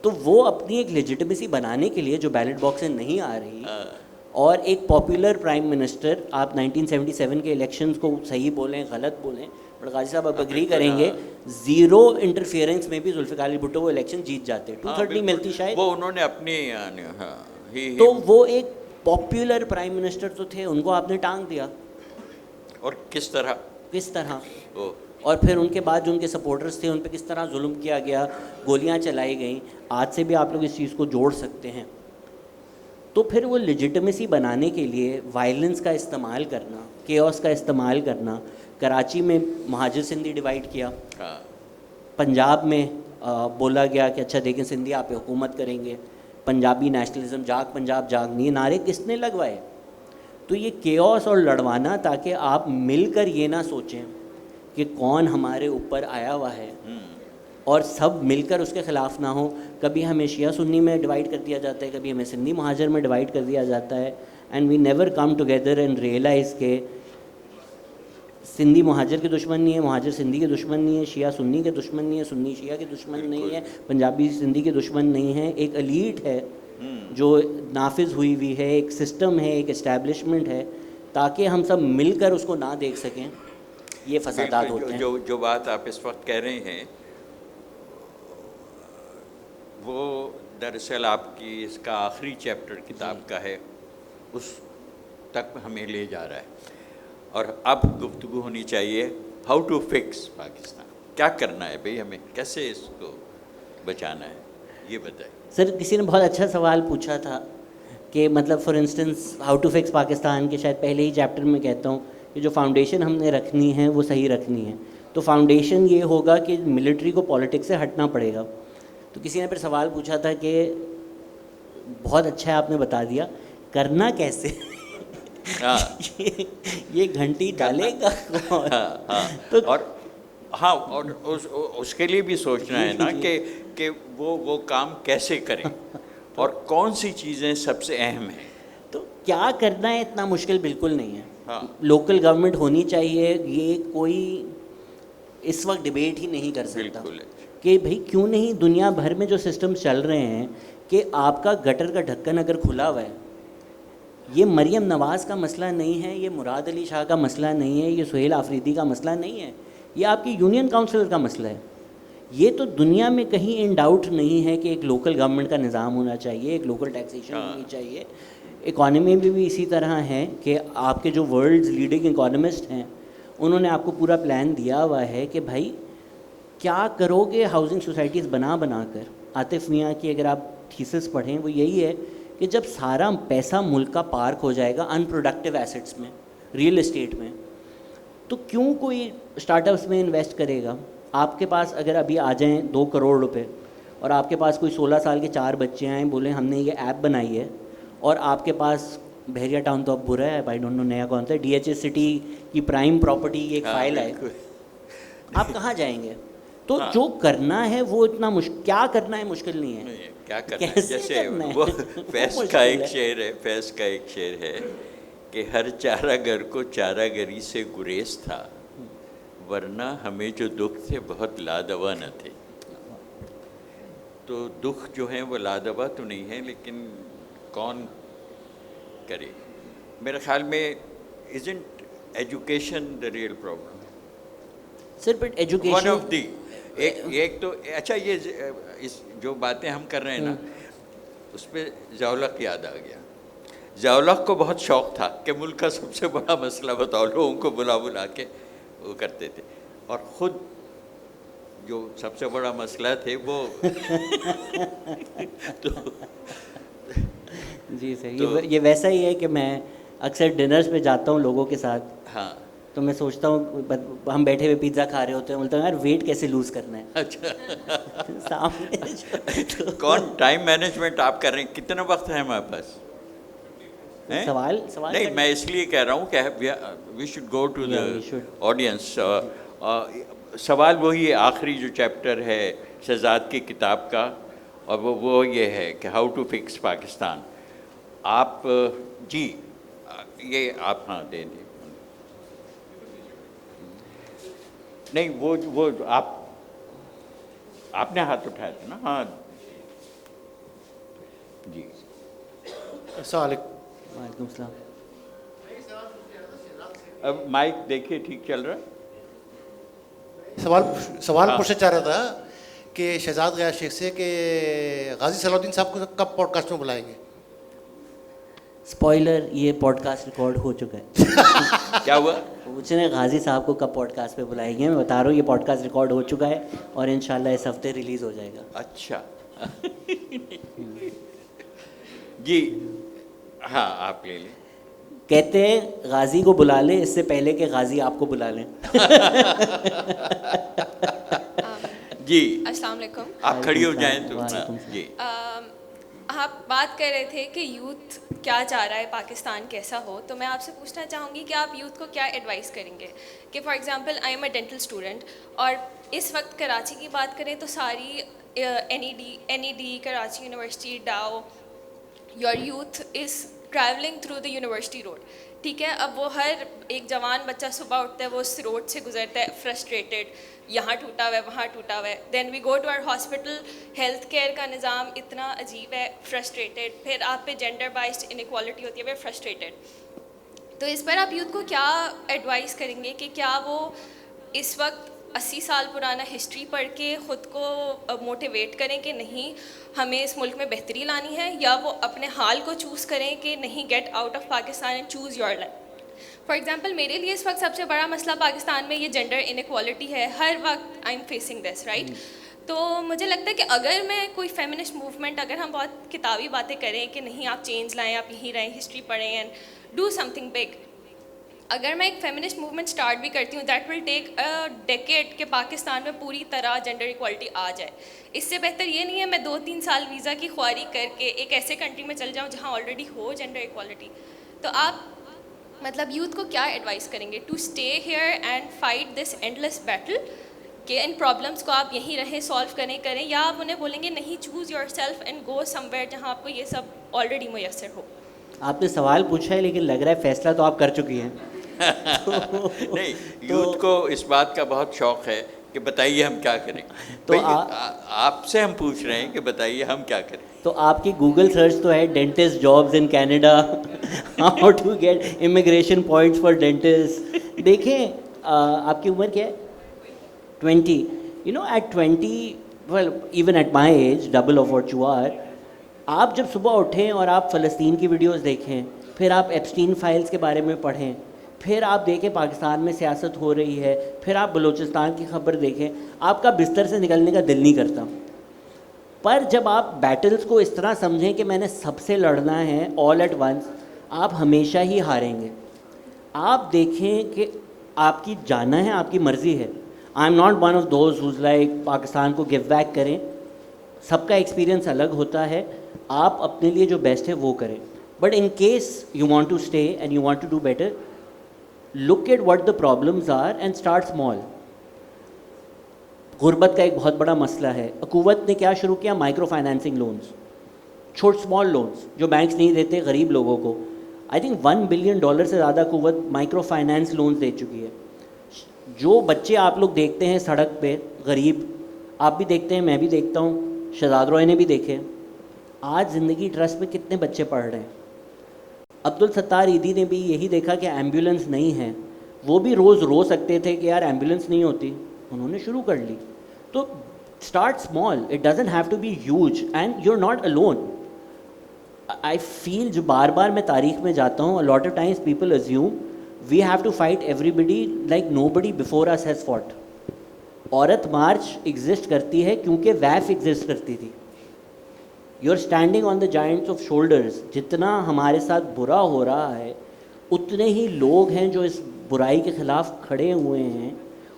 تو وہ اپنی ایک لیجیٹمیسی بنانے کے لیے جو بیلٹ باکس سے نہیں آ رہی, اور ایک پاپولر پرائم منسٹر, آپ 1977 کے الیکشنز کو صحیح بولیں غلط بولیں, بٹ غازی صاحب آپ اگری کریں گے زیرو انٹرفیئرنس میں بھی ذوالفقار علی بھٹو وہ الیکشن جیت جاتے, 230 ملتی شاید, وہ انہوں نے اپنی. تو وہ ایک پاپولر پرائم منسٹر تو تھے, ان کو آپ نے ٹانگ دیا. اور کس طرح اور پھر ان کے بعد جو ان کے سپورٹرز تھے ان پہ کس طرح ظلم کیا گیا, گولیاں چلائی گئیں. آج سے بھی آپ لوگ اس چیز کو جوڑ سکتے ہیں. تو پھر وہ لیجیٹمیسی بنانے کے لیے وائلنس کا استعمال کرنا, کیوس کا استعمال کرنا. کراچی میں مہاجر سندھی ڈیوائڈ کیا, پنجاب میں بولا گیا کہ اچھا دیکھیں سندھی آپ حکومت کریں گے, پنجابی نیشنلزم, جاگ پنجاب جاگ, یہ نعرے کس نے لگوائے. تو یہ کیوس اور لڑوانا تاکہ آپ مل کر یہ نہ سوچیں کہ کون ہمارے اوپر آیا ہوا ہے اور سب مل کر اس کے خلاف نہ ہوں. کبھی ہمیں شیعہ سنی میں ڈیوائڈ کر دیا جاتا ہے, کبھی ہمیں سندھی مہاجر میں ڈیوائڈ کر دیا جاتا ہے, and we never come together and realize کہ سندھی مہاجر کے دشمن نہیں ہے, مہاجر سندھی کے دشمن نہیں ہے, شیعہ سنی کے دشمن نہیں ہے, سنی شیعہ کے دشمن نہیں ہے, پنجابی سندھی کے دشمن نہیں ہے. ایک ایلیٹ ہے جو نافذ ہوئی ہوئی ہے, ایک سسٹم ہے, ایک اسٹیبلشمنٹ ہے, تاکہ ہم سب مل کر اس کو نہ دیکھ سکیں. یہ فسادات ہوتے ہیں. جو بات آپ اس وقت کہہ رہے ہیں وہ دراصل آپ کی اس کا آخری چیپٹر کتاب کا ہے, اس تک ہمیں لے جا رہا ہے. اور اب گفتگو ہونی چاہیے ہاؤ ٹو فکس پاکستان. کیا کرنا ہے بھئی, ہمیں کیسے اس کو بچانا ہے, یہ بتائیں. سر کسی نے بہت اچھا سوال پوچھا تھا کہ مطلب for instance how to fix Pakistan کے شاید پہلے ہی چیپٹر میں کہتا ہوں کہ جو فاؤنڈیشن ہم نے رکھنی ہے وہ صحیح رکھنی ہے. تو فاؤنڈیشن یہ ہوگا کہ ملٹری کو پالیٹکس سے ہٹنا پڑے گا. تو کسی نے پھر سوال پوچھا تھا کہ بہت اچھا ہے آپ نے بتا دیا, کرنا کیسے؟ یہ گھنٹی ڈالے گا اور ہاں, اور اس کے لیے بھی سوچنا ہے نا کہ وہ کام کیسے کریں اور کون سی چیزیں سب سے اہم ہیں. تو کیا کرنا ہے اتنا مشکل بالکل نہیں ہے. لوکل گورنمنٹ ہونی چاہیے, یہ کوئی اس وقت ڈبیٹ ہی نہیں کر سکتا کہ بھئی کیوں نہیں دنیا بھر میں جو سسٹمز چل رہے ہیں کہ آپ کا گٹر کا ڈھکن اگر کھلا ہوا ہے, یہ مریم نواز کا مسئلہ نہیں ہے, یہ مراد علی شاہ کا مسئلہ نہیں ہے, یہ سہیل آفریدی کا مسئلہ نہیں ہے, یہ آپ کی یونین کاؤنسلر کا مسئلہ ہے. یہ تو دنیا میں کہیں ان ڈاؤٹ نہیں ہے کہ ایک لوکل گورنمنٹ کا نظام ہونا چاہیے, ایک لوکل ٹیکسیشن ہونی چاہیے. اکانومی میں بھی اسی طرح ہے کہ آپ کے جو ورلڈز لیڈنگ اکانومسٹ ہیں انہوں نے آپ کو پورا پلان دیا ہوا ہے کہ بھائی کیا کرو گے ہاؤسنگ سوسائٹیز بنا کر. عاطف میاں کی اگر آپ تھیسس پڑھیں وہ یہی ہے کہ جب سارا پیسہ ملک کا پارک ہو جائے گا ان پروڈکٹیو ایسٹس میں, ریئل اسٹیٹ میں, تو کیوں کوئی اسٹارٹ اپس میں انویسٹ کرے گا. آپ کے پاس اگر ابھی آ جائیں 2 کروڑ روپے اور آپ کے پاس کوئی 16 سال کے 4 بچے آئیں بولیں ہم نے یہ ایپ بنائی ہے, اور آپ کے پاس بحریہ ٹاؤن تو اب برا ہے, بھائی ڈونٹ نو نیا کون سا, ڈی ایچ ایس سٹی کی پرائم پراپرٹی ایک فائل ہے, آپ کہاں جائیں گے. تو جو کرنا ہے وہ اتنا کیا کرنا ہے مشکل نہیں ہے. کیا کرنا ہے, جیسے وہ فیض کا ایک شعر ہے کہ ہر چارہ گر کو چارہ گری سے گریز تھا, ورنہ ہمیں جو دکھ تھے بہت لادوا نہ تھے. تو دکھ جو ہیں وہ لادوا تو نہیں ہیں, لیکن کون کرے. میرے خیال میں isn't education the real problem? Sir but education one of the ایک تو اچھا, یہ اس جو باتیں ہم کر رہے ہیں نا اس پہ ضیاء الحق یاد آ گیا. ضیاء الحق کو بہت شوق تھا کہ ملک کا سب سے بڑا مسئلہ بتاؤ, لوگوں کو بلا کے وہ کرتے تھے, اور خود جو سب سے بڑا مسئلہ تھے وہ جی سر یہ ویسا ہی ہے کہ میں اکثر ڈنرز پہ جاتا ہوں لوگوں کے ساتھ. ہاں, تو میں سوچتا ہوں ہم بیٹھے ہوئے پیزا کھا رہے ہوتے ہیں, بولتا ہوں یار ویٹ کیسے لوز کرنا ہے. اچھا سامنے کون ٹائم مینجمنٹ آپ کر رہے ہیں, کتنا وقت ہے ہمارے پاس؟ سوال نہیں, میں اس لیے کہہ رہا ہوں کہ we should go to the audience. سوال وہی ہے, آخری جو چیپٹر ہے شہزاد کی کتاب کا, اور وہ یہ ہے کہ ہاؤ ٹو فکس پاکستان. آپ جی یہ آپ ہاں دیں دیں. نہیں وہ آپ نے ہاتھ اٹھایا تھا نا. ہاں جی, السلام علیکم. وعلیکم السلام. اب مائک دیکھیے ٹھیک چل رہا ہے. سوال پوچھنا چاہ رہا تھا کہ شہزاد غیاث شیخ سے کہ غازی صلاح الدین صاحب کو کب پوڈ کاسٹ میں بلائیں گے؟ اسپوائلر, یہ پوڈ کاسٹ ریکارڈ ہو چکا ہے. کیا ہوا؟ پوچھ رہے ہیں غازی صاحب کو کب پوڈ کاسٹ پہ بلائیں گے. میں بتا رہا ہوں یہ پوڈ کاسٹ ریکارڈ ہو چکا ہے اور انشاءاللہ اس ہفتے ریلیز ہو جائے گا. اچھا جی ہاں آپ لے لیں. کہتے ہیں غازی کو بلا لیں اس سے پہلے کہ غازی آپ کو بلا لیں. جی السلام علیکم. آپ کھڑی ہو جائیں تو. جی آپ بات کر رہے تھے کہ یوتھ کیا چاہ رہا ہے پاکستان کیسا ہو, تو میں آپ سے پوچھنا چاہوں گی کہ آپ یوتھ کو کیا ایڈوائز کریں گے. کہ for example I am a dental student, اور اس وقت کراچی کی بات کریں تو ساری N E D, Karachi university, Dow, your youth is traveling through the university road. ٹھیک ہے, اب وہ ہر ایک جوان بچہ صبح اٹھتا ہے, وہ اس روڈ سے گزرتا ہے فرسٹریٹڈ, یہاں ٹوٹا ہوا ہے, وہاں ٹوٹا ہوا ہے. Then we go to our hospital, health care کا نظام اتنا عجیب ہے, فرسٹریٹڈ. پھر آپ پہ جینڈر بائزڈ انیکوالٹی ہوتی ہے, وی آر فرسٹریٹڈ. تو اس پر آپ یوتھ کو کیا ایڈوائز کریں گے کہ کیا وہ اس وقت 80 سال پرانا ہسٹری پڑھ کے خود کو موٹیویٹ کریں کہ نہیں ہمیں اس ملک میں بہتری لانی ہے, یا وہ اپنے حال کو چوز کریں کہ نہیں get out of Pakistan and choose your life. For example میرے لیے اس وقت سب سے بڑا مسئلہ پاکستان میں یہ جینڈر انیکوالٹی ہے, ہر وقت I am facing this right. تو مجھے لگتا ہے کہ اگر میں کوئی فیمنسٹ موومنٹ, اگر ہم بہت کتابی باتیں کریں کہ نہیں آپ چینج لائیں, آپ یہیں رہیں, ہسٹری پڑھیں and do some thing big, اگر میں ایک فیمنسٹ موومنٹ اسٹارٹ بھی کرتی ہوں that will take a decade کہ پاکستان میں پوری طرح جینڈر ایکوالٹی آ جائے. اس سے بہتر یہ نہیں ہے میں 2-3 سال ویزا کی خواری کر کے ایک ایسے کنٹری میں چل جاؤں جہاں آلریڈی ہو جینڈر ایکوالٹی. تو آپ مطلب یوتھ کو کیا ایڈوائز کریں گے to stay here and fight this endless battle, کہ ان پرابلمس کو آپ یہیں رہیں سالو کریں, یا آپ انہیں بولیں گے نہیں choose your self and go some where جہاں آپ کو یہ سب آلریڈی میسر ہو. آپ نے سوال پوچھا ہے لیکن لگ رہا ہے فیصلہ تو آپ کر چکی ہیں. نہیں, یوتھ کو اس بات کا بہت شوق ہے کہ بتائیے ہم کیا کریں. تو آپ سے ہم پوچھ رہے ہیں کہ بتائیے ہم کیا کریں. تو آپ کی گوگل سرچ تو ہے dentist jobs in Canada, how to get immigration points for dentist. دیکھیں آپ کی عمر کیا ہے؟ 20. You know at 20, well even at my age, double of what you are. آپ جب صبح اٹھیں اور آپ فلسطین کی ویڈیوز دیکھیں, پھر آپ ایپسٹین فائلز کے بارے میں پڑھیں, پھر آپ دیکھیں پاکستان میں سیاست ہو رہی ہے, پھر آپ بلوچستان کی خبر دیکھیں, آپ کا بستر سے نکلنے کا دل نہیں کرتا. پر جب آپ بیٹلز کو اس طرح سمجھیں کہ میں نے سب سے لڑنا ہے آل ایٹ ونس, آپ ہمیشہ ہی ہاریں گے. آپ دیکھیں کہ آپ کی جانا ہے, آپ کی مرضی ہے. I am not one of those who's like Pakistan کو گیو بیک کریں, سب کا ایکسپیرینس الگ ہوتا ہے, آپ اپنے لیے جو بیسٹ ہے وہ کریں. But in case you want to stay and you want to do better, look at what the problems are and start small. غربت کا ایک بہت بڑا مسئلہ ہے. اکوت نے کیا شروع کیا؟ Micro financing loans, small loans جو بینکس نہیں دیتے غریب لوگوں کو. آئی تھنک $1 بلین سے زیادہ اکوت مائکرو فائنینس لونز دے چکی ہے. جو بچے آپ لوگ دیکھتے ہیں سڑک پہ غریب, آپ بھی دیکھتے ہیں, میں بھی دیکھتا ہوں, شہزاد روئے نے بھی دیکھے. آج زندگی ٹرسٹ میں کتنے بچے پڑھ رہے ہیں. عبدالستار عیدی نے بھی یہی دیکھا کہ ایمبولینس نہیں ہے, وہ بھی روز رو سکتے تھے کہ یار ایمبولینس نہیں ہوتی, انہوں نے شروع کر لی. تو start small, it doesn't have to be huge and you are not alone. I feel جو بار بار میں تاریخ میں جاتا ہوں, lot of times people assume we have to fight everybody like nobody before us has fought. Aurat March exist کرتی ہے کیونکہ ویف ایگزسٹ کرتی تھی. You are standing on the giants of shoulders. جتنا ہمارے ساتھ برا ہو رہا ہے اتنے ہی لوگ ہیں جو اس برائی کے خلاف کھڑے ہوئے ہیں.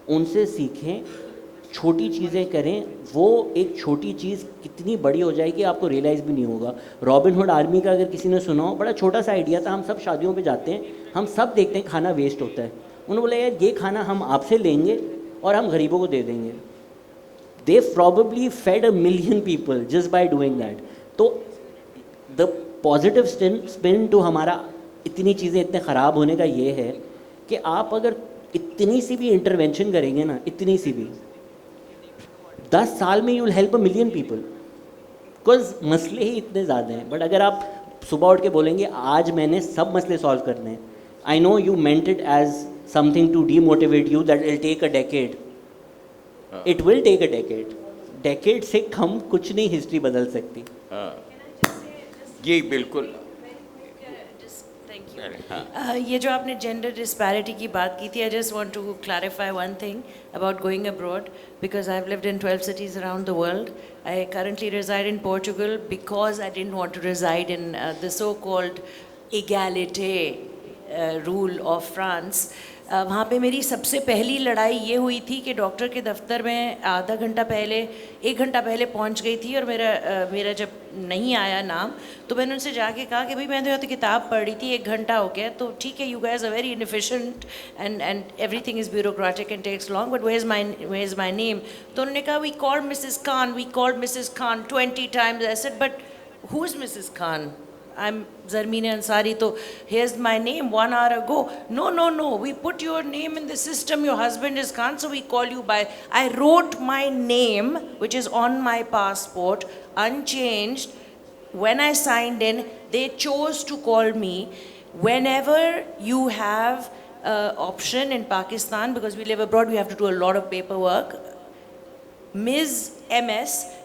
ان سے سیکھیں, چھوٹی چیزیں کریں. وہ ایک چھوٹی چیز کتنی بڑی ہو جائے گی آپ کو ریئلائز بھی نہیں ہوگا. رابن ہوڈ آرمی کا اگر کسی نے سنا ہو, بڑا چھوٹا سا آئیڈیا تھا. ہم سب شادیوں پہ جاتے ہیں, ہم سب دیکھتے ہیں کھانا ویسٹ ہوتا ہے. انہوں نے بولا یار یہ کھانا ہم آپ سے لیں گے اور ہم غریبوں کو دے دیں گے. they probably fed 1 million people just by doing that. تو the positive spin to ہمارا اتنی چیزیں اتنے خراب ہونے کا یہ ہے کہ آپ اگر اتنی سی بھی انٹرونشن کریں گے نا, اتنی سی بھی, 10 سال میں you will help 1 million people. because مسئلے ہی اتنے زیادہ ہیں. بٹ اگر آپ صبح اٹھ کے بولیں گے آج میں نے سب مسئلے سالو کرنے ہیں, I know you meant it as something to demotivate you that it'll take a decade. It will take a decade. Decade سے کم کچھ نہیں ہسٹری بدل سکتی. جی بالکل. یہ جو آپ نے جینڈر ڈسپیرٹی کی بات کی تھی, I just want to clarify one thing about going abroad because I've lived in 12 cities around the world. I currently reside in Portugal because I didn't want to reside in the so-called égalité rule of France. وہاں پہ میری سب سے پہلی لڑائی یہ ہوئی تھی کہ ڈاکٹر کے دفتر میں آدھا گھنٹہ پہلے 1 گھنٹہ پہلے پہنچ گئی تھی اور میرا جب نہیں آیا نام تو میں نے ان سے جا کے کہا کہ بھائی میں تو کتاب پڑھ رہی تھی, 1 گھنٹہ ہو گیا, تو ٹھیک ہے you guys are very inefficient and everything is bureaucratic and takes long, but where is my name. تو انہوں نے کہا we called Mrs Khan 20 times. I said but who is Mrs. Khan? I'm Zarmeen Ansari. So here's my name 1 hour ago. No, we put your name in the system, your husband is Khan, so we call you by. I wrote my name which is on my passport unchanged. When I signed in they chose to call me whenever you have option in Pakistan, because we live abroad, we have to do a lot of paperwork. Ms. MS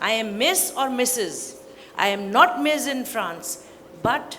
I am Miss or Mrs. I am not Miss in France. But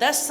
10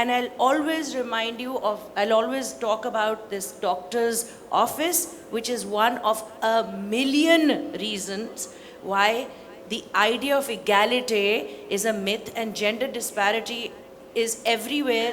And I'll always remind you of, I'll always talk about this doctor's office, which is one of a million reasons why the idea of equality is a myth and gender disparity is everywhere,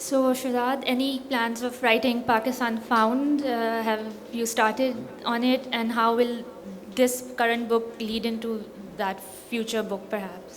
So Shahzad, any plans of writing Pakistan Found? Have you started on it, and how will this current book lead into that future book perhaps?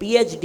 PhD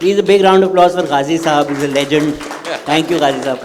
Please a big round of applause for Ghazi Sahab, he's a legend. Thank you, Ghazi Sahab.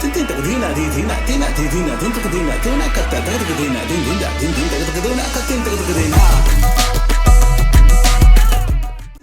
din din tak dina di dina dina di dina din tak dina dina katta tak dina din din da din din tak dina katta tak dina